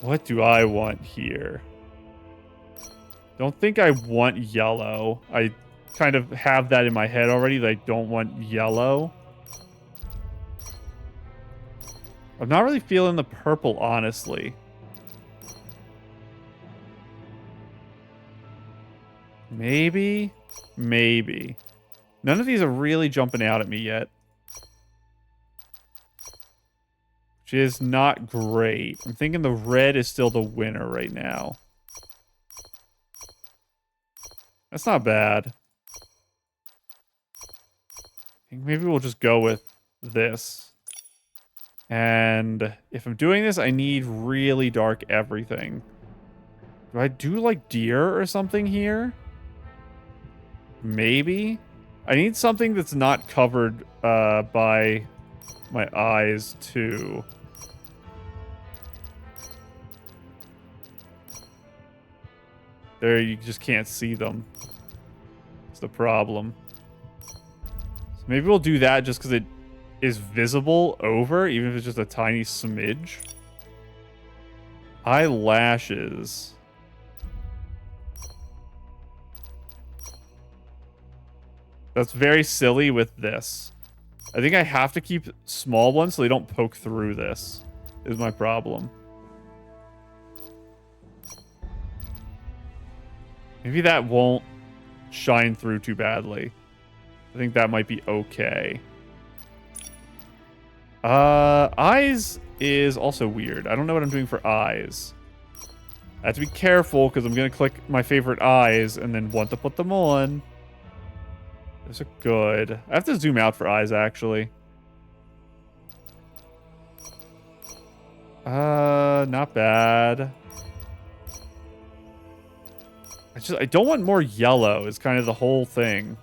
What do I want here? Don't think I want yellow. I kind of have that in my head already that I don't want yellow. I'm not really feeling the purple, honestly. Maybe. Maybe. None of these are really jumping out at me yet. Which is not great. I'm thinking the red is still the winner right now. That's not bad. I think maybe we'll just go with this. And if I'm doing this, I need really dark everything. Do I do like deer or something here? Maybe. I need something that's not covered by my eyes too. There, you just can't see them. It's the problem. So maybe we'll do that just because it is visible over, even if it's just a tiny smidge. Eyelashes. That's very silly with this. I think I have to keep small ones so they don't poke through this, is my problem. Maybe that won't shine through too badly. I think that might be okay. Eyes is also weird. I don't know what I'm doing for eyes. I have to be careful because I'm going to click my favorite eyes and then want to put them on. Those are good. I have to zoom out for eyes, actually. Not bad. I don't want more yellow is kind of the whole thing.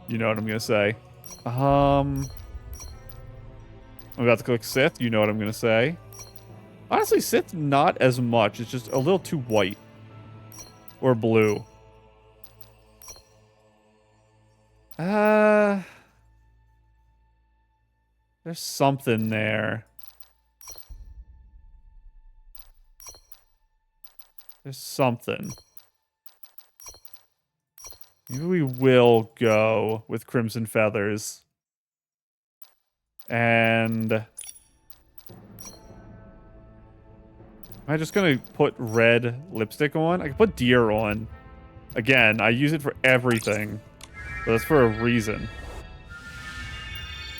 You know what I'm going to say. I'm about to click Sith. You know what I'm going to say. Honestly, Sith not as much. It's just a little too white. Or blue. There's something there. There's something. Maybe we will go with Crimson Feathers. And am I just gonna put red lipstick on? I can put deer on. Again, I use it for everything. But that's for a reason.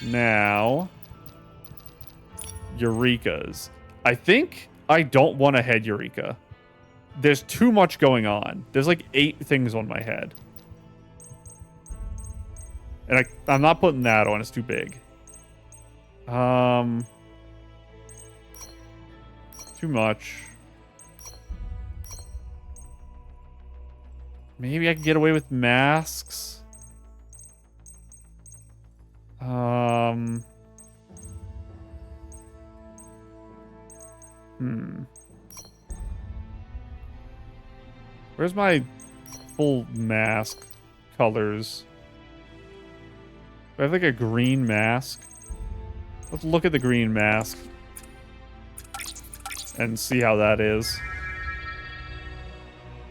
Now, Eureka's. I think I don't want a head Eureka. There's too much going on. There's like 8 things on my head. And I'm not putting that on. It's too big. Too much. Maybe I can get away with masks. Where's my full mask colors? Do I have like a green mask? Let's look at the green mask and see how that is.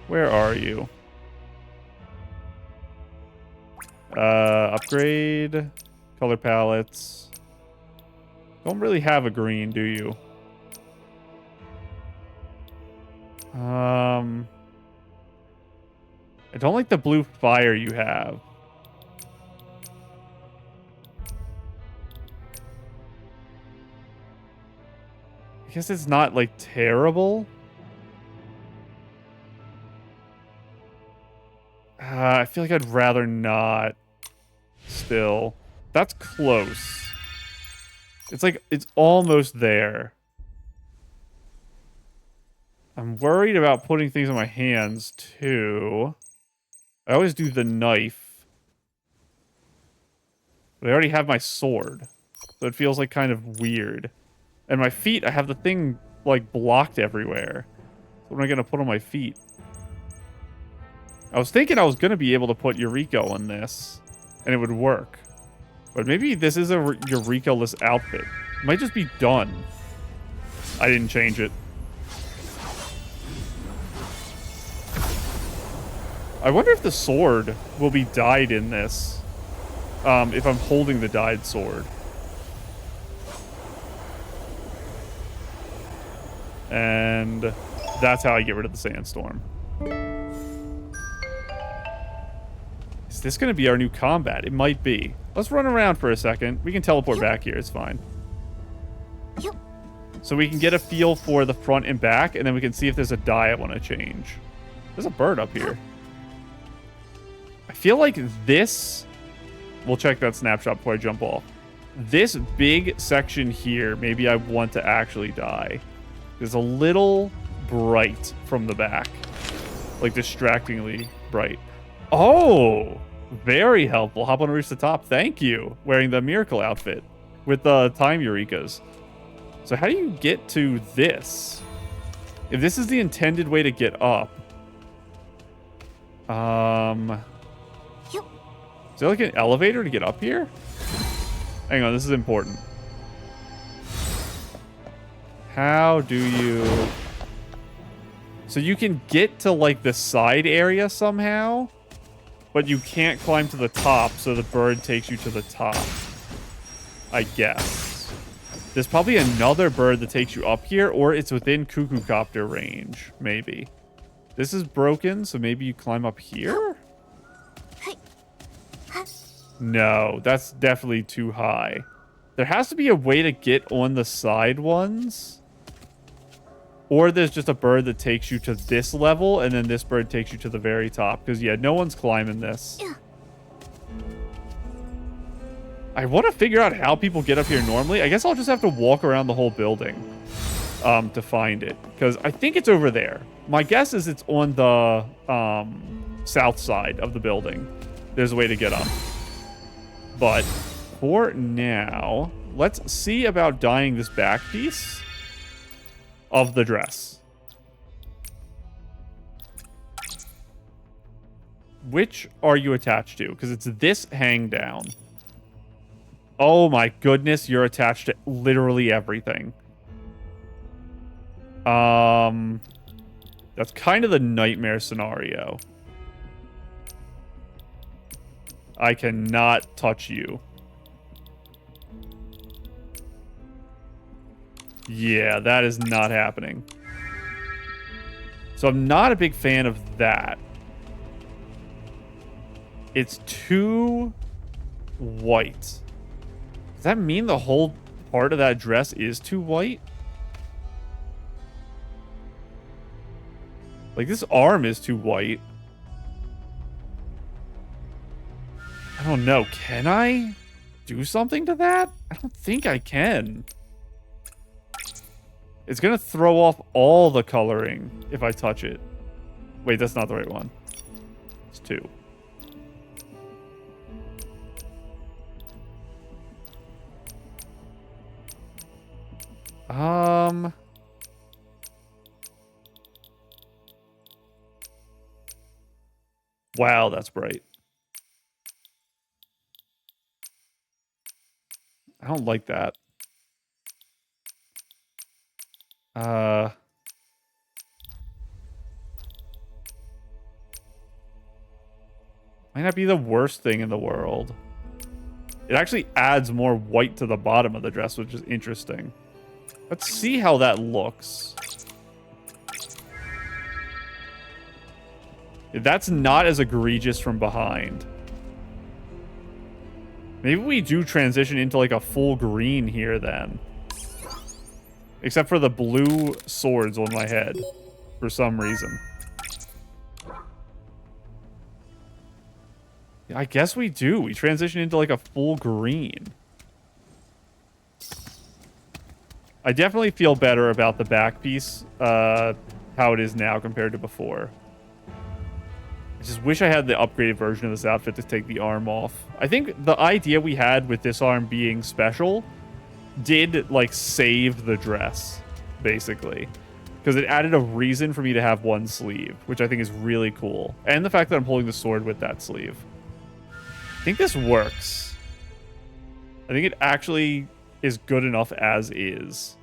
Where are you? Upgrade. Color palettes. Don't really have a green, do you? I don't like the blue fire you have. I guess it's not, like, terrible. I feel like I'd rather not. Still. That's close. It's like, it's almost there. I'm worried about putting things on my hands, too. I always do the knife. But I already have my sword. So it feels like kind of weird. And my feet, I have the thing, like, blocked everywhere. So what am I going to put on my feet? I was thinking I was going to be able to put Eureka on this. And it would work. But maybe this is a Eureka-less outfit. It might just be done. I didn't change it. I wonder if the sword will be dyed in this. If I'm holding the dyed sword. And that's how I get rid of the sandstorm. Is this going to be our new combat? It might be. Let's run around for a second. We can teleport back here. It's fine. So we can get a feel for the front and back, and then we can see if there's a dye I want to change. There's a bird up here. I feel like this we'll check that snapshot before I jump off. This big section here, maybe I want to actually die. It's a little bright from the back. Like, distractingly bright. Oh, very helpful. Hop on and reach the top. Thank you. Wearing the miracle outfit with the time Eurekas. So how do you get to this? If this is the intended way to get up. Is there like an elevator to get up here? Hang on, this is important. How do you... So you can get to like the side area somehow, but you can't climb to the top, so the bird takes you to the top. I guess. There's probably another bird that takes you up here, or it's within cuckoo copter range, maybe. This is broken, so maybe you climb up here? No, that's definitely too high. There has to be a way to get on the side ones. Or there's just a bird that takes you to this level, and then this bird takes you to the very top. Because, yeah, no one's climbing this. I want to figure out how people get up here normally. I guess I'll just have to walk around the whole building to find it. Because I think it's over there. My guess is it's on the south side of the building. There's a way to get up. But for now, let's see about dyeing this back piece of the dress. Which are you attached to? Because it's this hang down. Oh my goodness, you're attached to literally everything. That's kind of the nightmare scenario. I cannot touch you. Yeah, that is not happening. So I'm not a big fan of that. It's too white. Does that mean the whole part of that dress is too white? Like, this arm is too white. I don't know. Can I do something to that? I don't think I can. It's going to throw off all the coloring if I touch it. Wait, that's not the right one. It's 2. Wow, that's bright. I don't like that. Might not be the worst thing in the world. It actually adds more white to the bottom of the dress, which is interesting. Let's see how that looks. That's not as egregious from behind. Maybe we do transition into like a full green here then. Except for the blue swords on my head. For some reason. Yeah, I guess we do. We transition into like a full green. I definitely feel better about the back piece. How it is now compared to before. I just wish I had the upgraded version of this outfit to take the arm off. I think the idea we had with this arm being special did, like, save the dress, basically. Because it added a reason for me to have one sleeve, which I think is really cool. And the fact that I'm holding the sword with that sleeve. I think this works. I think it actually is good enough as is.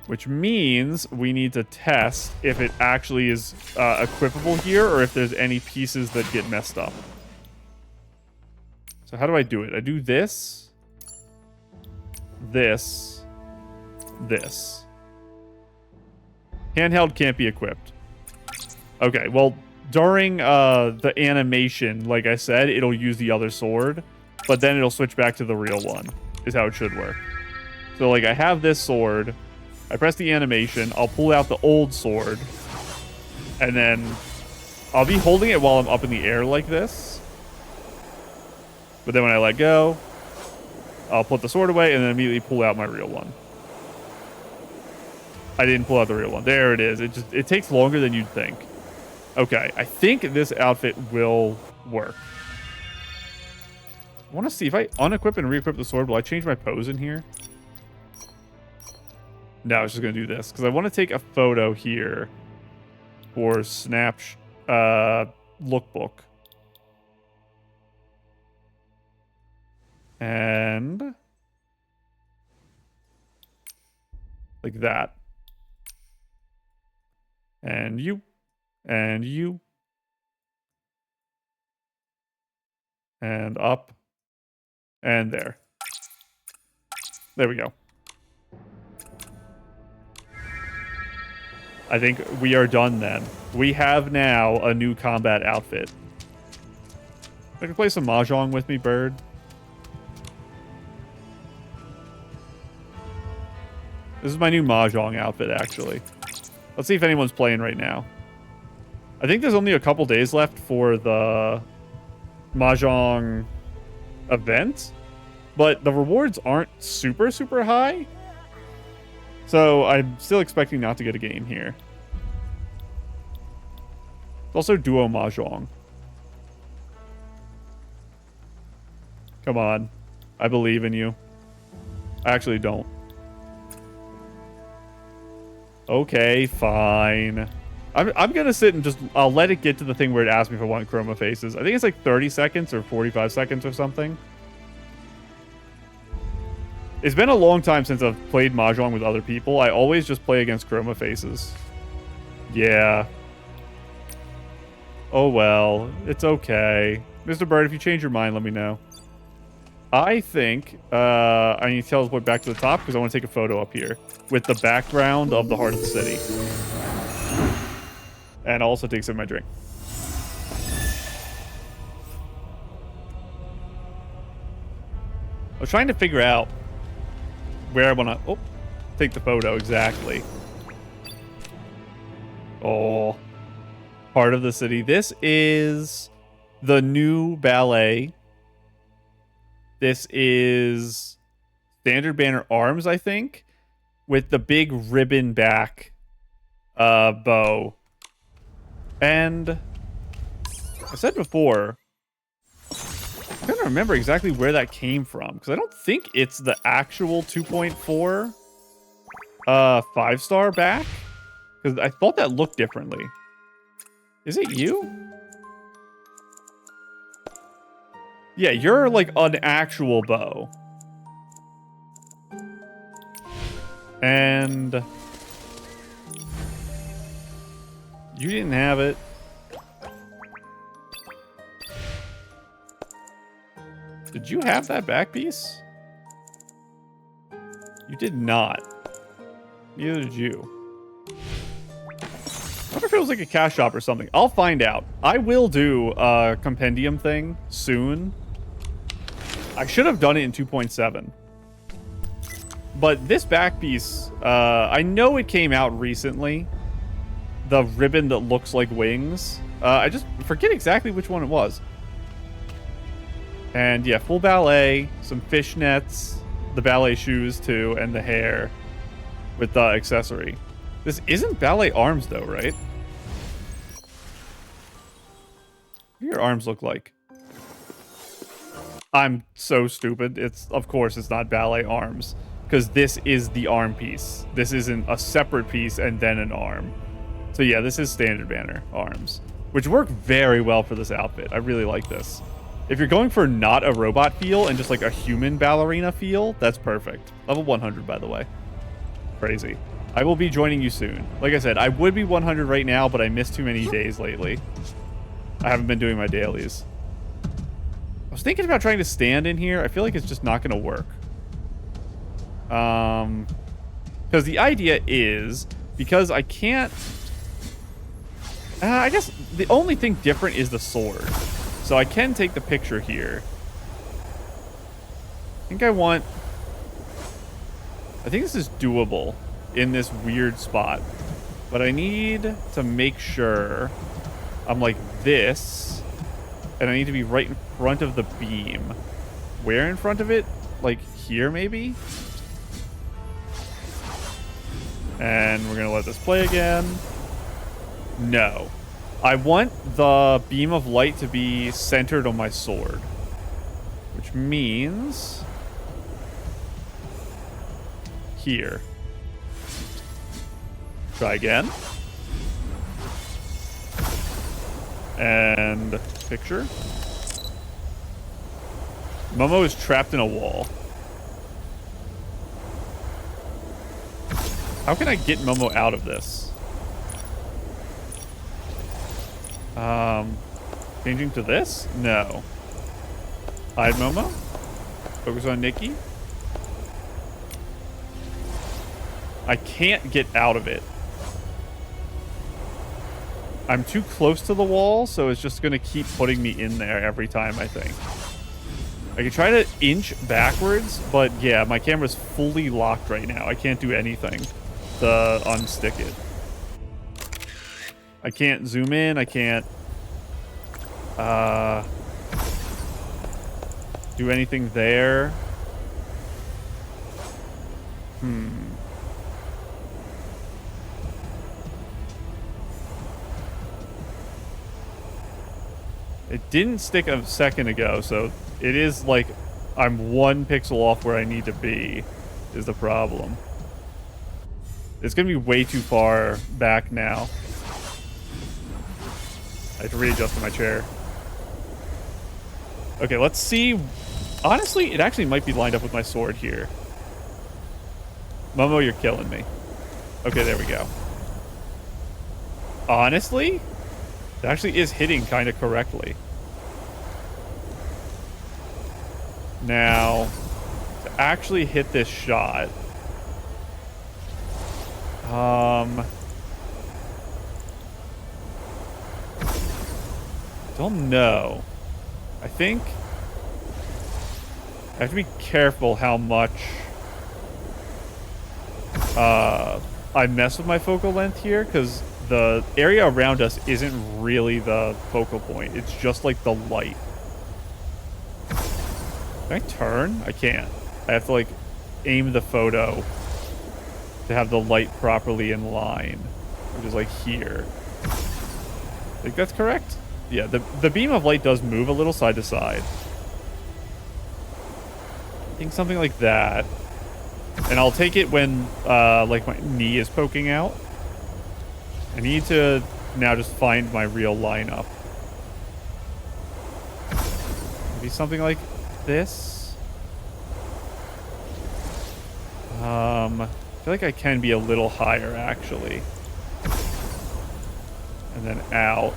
Which means we need to test if it actually is equipable here or if there's any pieces that get messed up. So how do I do it? I do this, this, this. Handheld can't be equipped. Okay, well, during the animation, like I said, it'll use the other sword, but then it'll switch back to the real one, is how it should work. So, like, I have this sword. I press the animation, I'll pull out the old sword, and then I'll be holding it while I'm up in the air like this. But then when I let go, I'll put the sword away and then immediately pull out my real one. I didn't pull out the real one. There it is. It takes longer than you'd think. Okay, I think this outfit will work. I want to see if I unequip and re-equip the sword. Will I change my pose in here? No, I was just going to do this because I want to take a photo here for lookbook. And like that. And you. And you. And up. And there. There we go. I think we are done then. We have now a new combat outfit. I can play some Mahjong with me, bird. This is my new Mahjong outfit, actually. Let's see if anyone's playing right now. I think there's only a couple days left for the Mahjong event, but the rewards aren't super, super high. So I'm still expecting not to get a game here. It's also duo Mahjong. Come on. I believe in you. I actually don't. Okay, fine. I'm gonna sit and just... I'll let it get to the thing where it asks me if I want chroma faces. I think it's like 30 seconds or 45 seconds or something. It's been a long time since I've played Mahjong with other people. I always just play against chroma faces. Yeah. Oh well. It's okay. Mr. Bird, if you change your mind, let me know. I think I need to teleport back to the top because I want to take a photo up here with the background of the heart of the city. And I'll also take some of my drink. I was trying to figure out where I want to take the photo exactly. Oh, part of the city. This is the new ballet. This is Standard Banner Arms, I think, with the big ribbon back bow. And I said before, I'm trying to remember exactly where that came from, because I don't think it's the actual 2.4 5-star back, because I thought that looked differently. Is it you? Yeah, you're like an actual bow. And you didn't have it. Did you have that back piece? You did not. Neither did you. I wonder if it was like a cash shop or something. I'll find out. I will do a compendium thing soon. I should have done it in 2.7. But this back piece, I know it came out recently. The ribbon that looks like wings. I just forget exactly which one it was. And yeah, full ballet, some fishnets, the ballet shoes too, and the hair with the accessory. This isn't ballet arms though, right? What do your arms look like? I'm so stupid. Of course it's not ballet arms, because this is the arm piece. This isn't a separate piece and then an arm. So yeah, this is Standard Banner arms, which work very well for this outfit. I really like this. If you're going for not a robot feel and just like a human ballerina feel, that's perfect. Level 100, by the way. Crazy. I will be joining you soon. Like I said, I would be 100 right now, but I missed too many days lately. I haven't been doing my dailies. I was thinking about trying to stand in here. I feel like it's just not going to work. Because the idea is, because I can't... I guess the only thing different is the sword. So I can take the picture here. I think this is doable in this weird spot. But I need to make sure I'm like this. And I need to be right in front of the beam. Where in front of it? Like here, maybe? And we're going to let this play again. No. I want the beam of light to be centered on my sword. Which means... here. Try again. And picture. Momo is trapped in a wall. How can I get Momo out of this? Changing to this? No. Hide Momo. Focus on Nikki. I can't get out of it. I'm too close to the wall, so it's just going to keep putting me in there every time, I think. I can try to inch backwards, but yeah, my camera's fully locked right now. I can't do anything to unstick it. I can't zoom in. I can't do anything there. It didn't stick a second ago, so it is like I'm 1 pixel off where I need to be, is the problem. It's going to be way too far back now. I have to readjust to my chair. Okay, let's see. Honestly, it actually might be lined up with my sword here. Momo, you're killing me. Okay, there we go. Honestly, it actually is hitting kind of correctly. Now, to actually hit this shot, don't know. I think I have to be careful how much I mess with my focal length here, because the area around us isn't really the focal point. It's just like the light. Can I turn? I can't. I have to like aim the photo to have the light properly in line, which is like here. I think that's correct. Yeah, the beam of light does move a little side to side. I think something like that. And I'll take it when like my knee is poking out. I need to now just find my real lineup. Maybe something like this. I feel like I can be a little higher actually. And then out.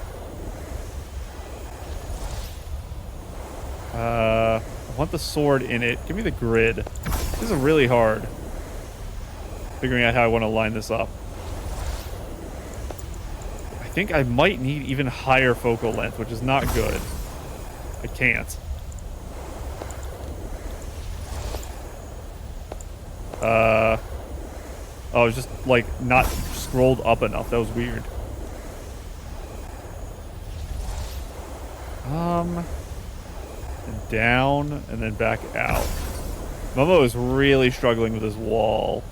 I want the sword in it. Give me the grid. This is really hard. Figuring out how I want to line this up. I think I might need even higher focal length, which is not good. I can't. Oh, it's just like not scrolled up enough. That was weird. And down and then back out. Momo is really struggling with his wall.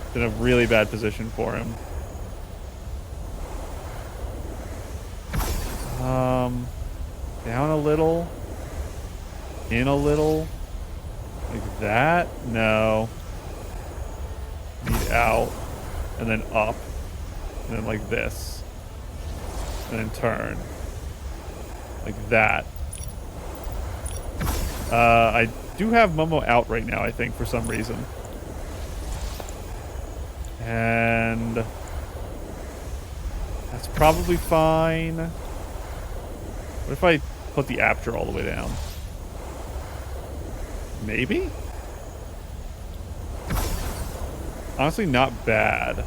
It's in a really bad position for him. Down a little. In a little. Like that? No. Need out. And then up. And then like this. And then turn. Like that. I do have Momo out right now, I think, for some reason. And that's probably fine. What if I put the aperture all the way down? Maybe? Honestly, not bad.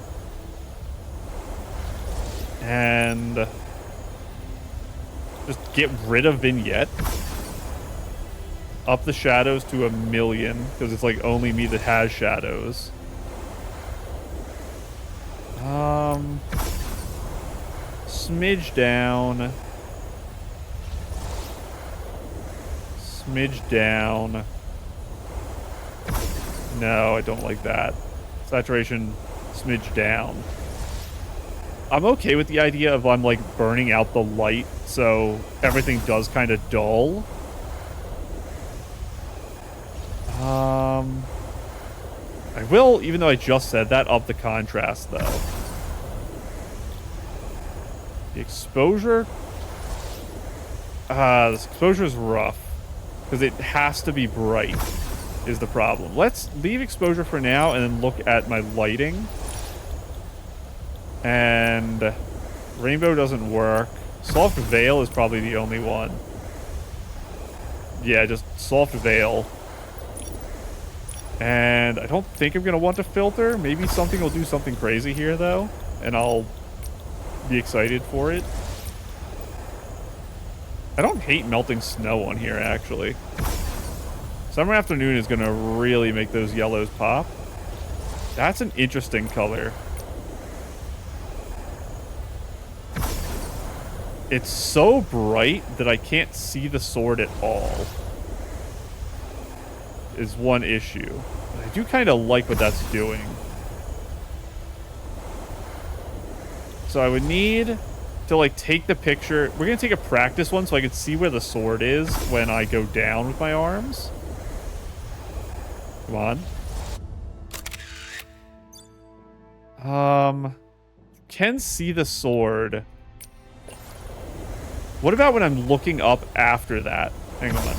And just get rid of vignette. Up the shadows to 1,000,000, because it's like only me that has shadows. Smidge down. Smidge down. No, I don't like that. Saturation, smidge down. I'm okay with the idea of I'm like burning out the light, so everything does kind of dull. I will, even though I just said that, up the contrast though. The exposure. This exposure is rough because it has to be bright. Is the problem. Let's leave exposure for now and then look at my lighting. And rainbow doesn't work. Soft veil is probably the only one. Yeah, just soft veil. And I don't think I'm going to want to filter. Maybe something will do something crazy here, though. And I'll be excited for it. I don't hate melting snow on here, actually. Summer afternoon is going to really make those yellows pop. That's an interesting color. It's so bright that I can't see the sword at all. Is one issue. But I do kind of like what that's doing. So I would need to like take the picture. We're going to take a practice one so I can see where the sword is when I go down with my arms. Come on. Can see the sword. What about when I'm looking up after that? Hang on.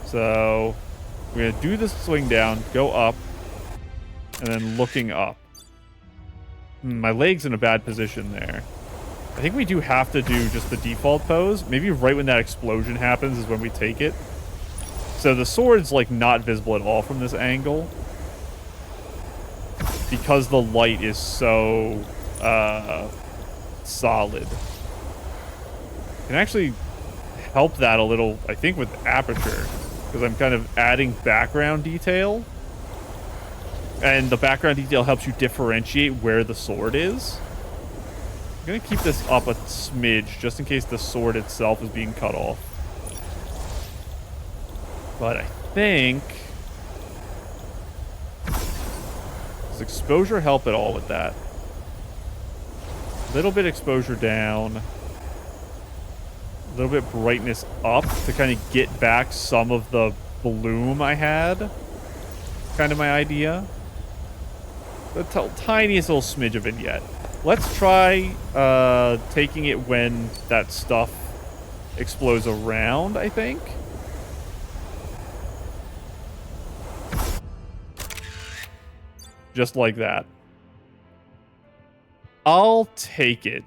So, we're going to do this swing down, go up, and then looking up. My leg's in a bad position there. I think we do have to do just the default pose. Maybe right when that explosion happens is when we take it. So the sword's like not visible at all from this angle. Because the light is so solid. Can actually help that a little, I think, with aperture. Because I'm kind of adding background detail. And the background detail helps you differentiate where the sword is. I'm going to keep this up a smidge just in case the sword itself is being cut off. But I think... Does exposure help at all with that? A little bit exposure down. A little bit brightness up to kind of get back some of the bloom I had. Kind of my idea. The tiniest little smidge of vignette. Let's try taking it when that stuff explodes around, I think. Just like that. I'll take it.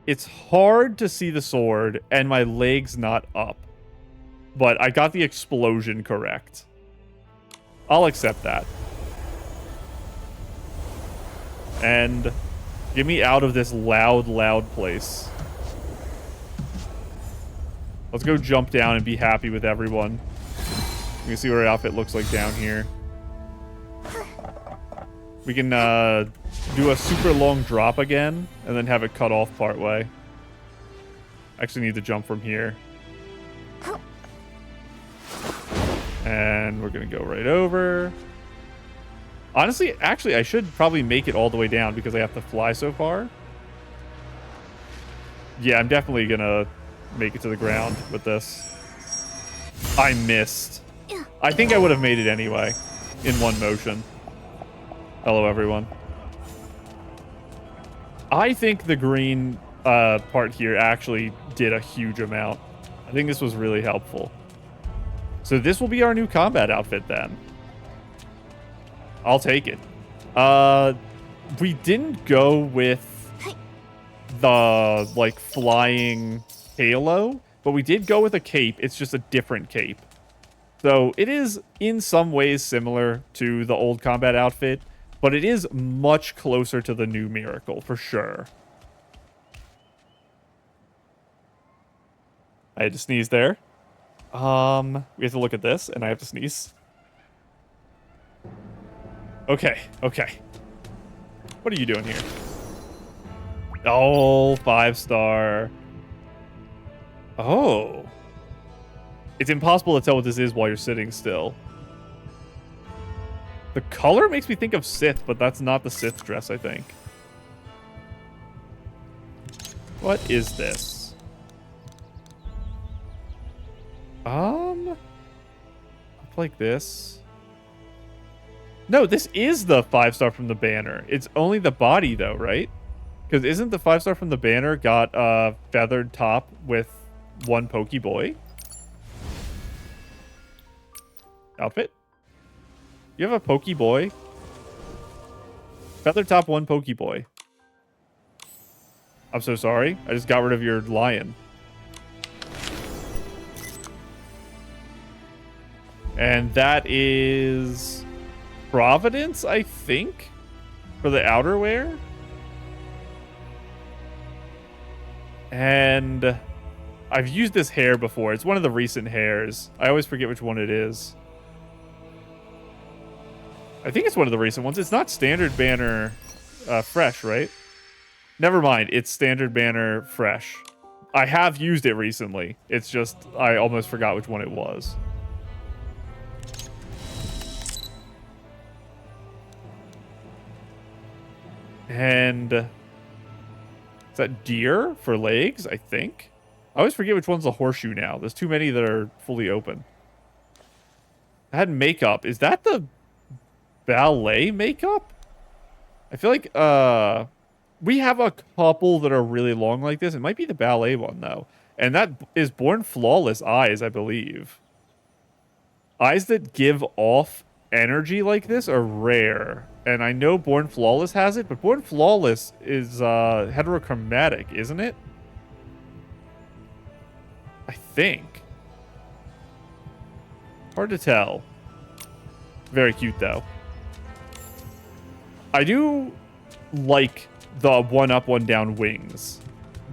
It's hard to see the sword, and my leg's not up. But I got the explosion correct. I'll accept that. And get me out of this loud, loud place. Let's go jump down and be happy with everyone. You can see what our outfit looks like down here. We can do a super long drop again, and then have it cut off part way. Actually need to jump from here. And we're going to go right over. Honestly, actually, I should probably make it all the way down because I have to fly so far. Yeah, I'm definitely going to make it to the ground with this. I missed. I think I would have made it anyway in one motion. Hello, everyone. I think the green part here actually did a huge amount. I think this was really helpful. So this will be our new combat outfit then. I'll take it. We didn't go with the, like, flying halo, but we did go with a cape. It's just a different cape. So it is in some ways similar to the old combat outfit, but it is much closer to the new Miracle, for sure. I had to sneeze there. We have to look at this, and I have to sneeze. Okay, okay. What are you doing here? Oh, 5-star. Oh. It's impossible to tell what this is while you're sitting still. The color makes me think of Sith, but that's not the Sith dress, I think. What is this? Up like this. No, this is the 5-star from the banner. It's only the body, though, right? Because isn't the 5-star from the banner got a feathered top with one Pokeboy? Outfit? You have a Pokeboy? Feather top, one Pokeboy. I'm so sorry. I just got rid of your lion. And that is Providence, I think, for the outerwear. And I've used this hair before. It's one of the recent hairs. I always forget which one it is. I think it's one of the recent ones. It's not standard banner fresh, right? Never mind. It's standard banner fresh. I have used it recently. It's just I almost forgot which one it was. And is that deer for legs, I think? I always forget which one's a horseshoe now. There's too many that are fully open. I had makeup. Is that the ballet makeup? I feel like we have a couple that are really long like this. It might be the ballet one though. And that is Born Flawless eyes, I believe. Eyes that give off energy like this are rare. And I know Born Flawless has it, but Born Flawless is heterochromatic, isn't it? I think. Hard to tell. Very cute though. I do like the one up, one down wings,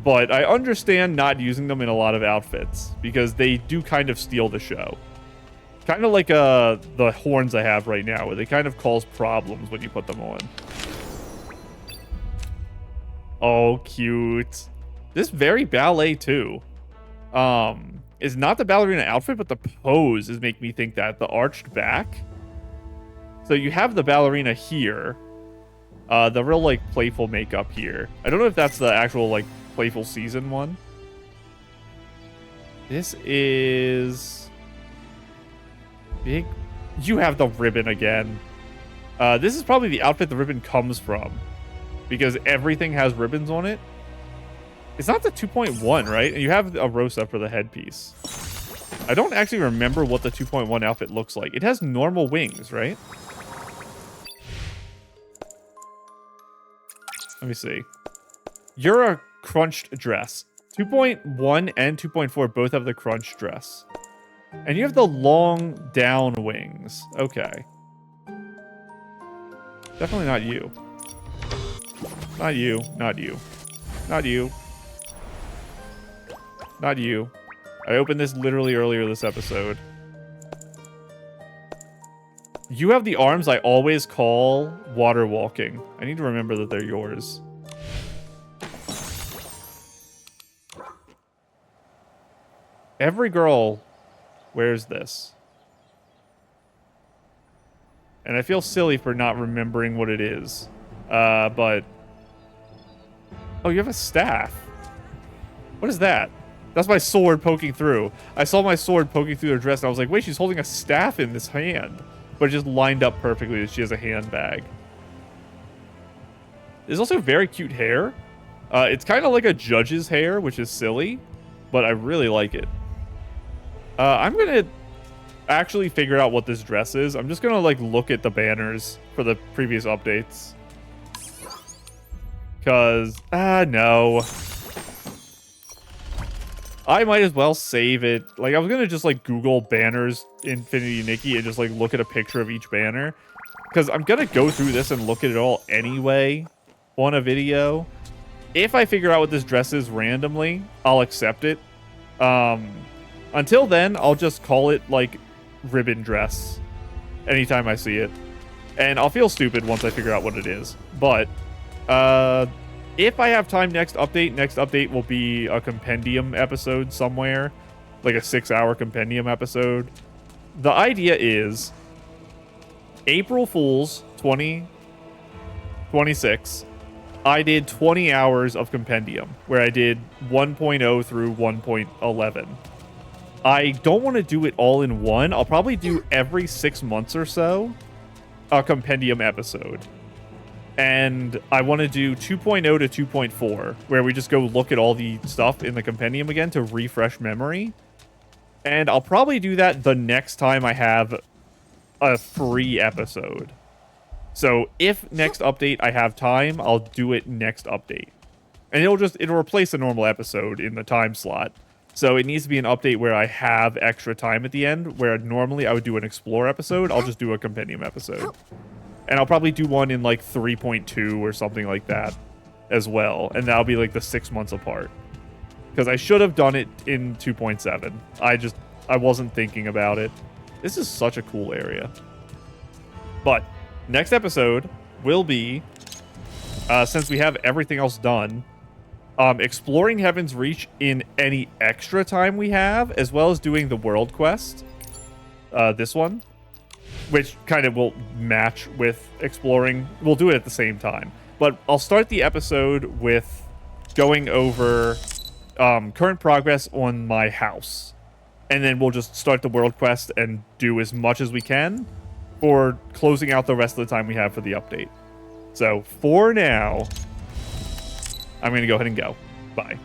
but I understand not using them in a lot of outfits because they do kind of steal the show. Kind of like the horns I have right now, where they kind of cause problems when you put them on. Oh, cute. This very ballet too. Is not the ballerina outfit, but the pose is making me think that. The arched back. So you have the ballerina here. The real, like, playful makeup here. I don't know if that's the actual, like, playful season one. This is big. You have the ribbon again. This is probably the outfit the ribbon comes from, because everything has ribbons on it. It's not the 2.1, right? And you have a Rosa for the headpiece. I don't actually remember what the 2.1 outfit looks like. It has normal wings, right? Let me see. You're a crunched dress. 2.1 and 2.4 both have the crunched dress. And you have the long down wings. Okay. Definitely not you. Not you. Not you. Not you. Not you. I opened this literally earlier this episode. You have the arms I always call water walking. I need to remember that they're yours. Every girl wears this. And I feel silly for not remembering what it is. But... Oh, you have a staff. What is that? That's my sword poking through. I saw my sword poking through her dress, and I was like, wait, she's holding a staff in this hand. But it just lined up perfectly that she has a handbag. There's also very cute hair. It's kind of like a judge's hair, which is silly, but I really like it. I'm going to actually figure out what this dress is. I'm just going to, like, look at the banners for the previous updates. Because, no. I might as well save it. Like, I was going to just, like, Google banners Infinity Nikki and just, like, look at a picture of each banner. Because I'm going to go through this and look at it all anyway on a video. If I figure out what this dress is randomly, I'll accept it. Until then, I'll just call it, like, ribbon dress anytime I see it. And I'll feel stupid once I figure out what it is. But, if I have time next update will be a compendium episode somewhere, like a 6-hour compendium episode. The idea is April Fool's 2026, I did 20 hours of compendium where I did 1.0 through 1.11. I don't want to do it all in one. I'll probably do every 6 months or so a compendium episode. And I want to do 2.0 to 2.4, where we just go look at all the stuff in the compendium again to refresh memory. And I'll probably do that the next time I have a free episode. So if next update I have time, I'll do it next update. And it'll replace a normal episode in the time slot. So it needs to be an update where I have extra time at the end, where normally I would do an explore episode. I'll just do a compendium episode. And I'll probably do one in like 3.2 or something like that as well. And that'll be like the 6 months apart. Because I should have done it in 2.7. I wasn't thinking about it. This is such a cool area. But next episode will be, since we have everything else done, exploring Heaven's Reach in any extra time we have, as well as doing the world quest. This one. Which kind of will match with exploring. We'll do it at the same time. But I'll start the episode with going over current progress on my house. And then we'll just start the world quest and do as much as we can for closing out the rest of the time we have for the update. So for now, I'm going to go ahead and go. Bye.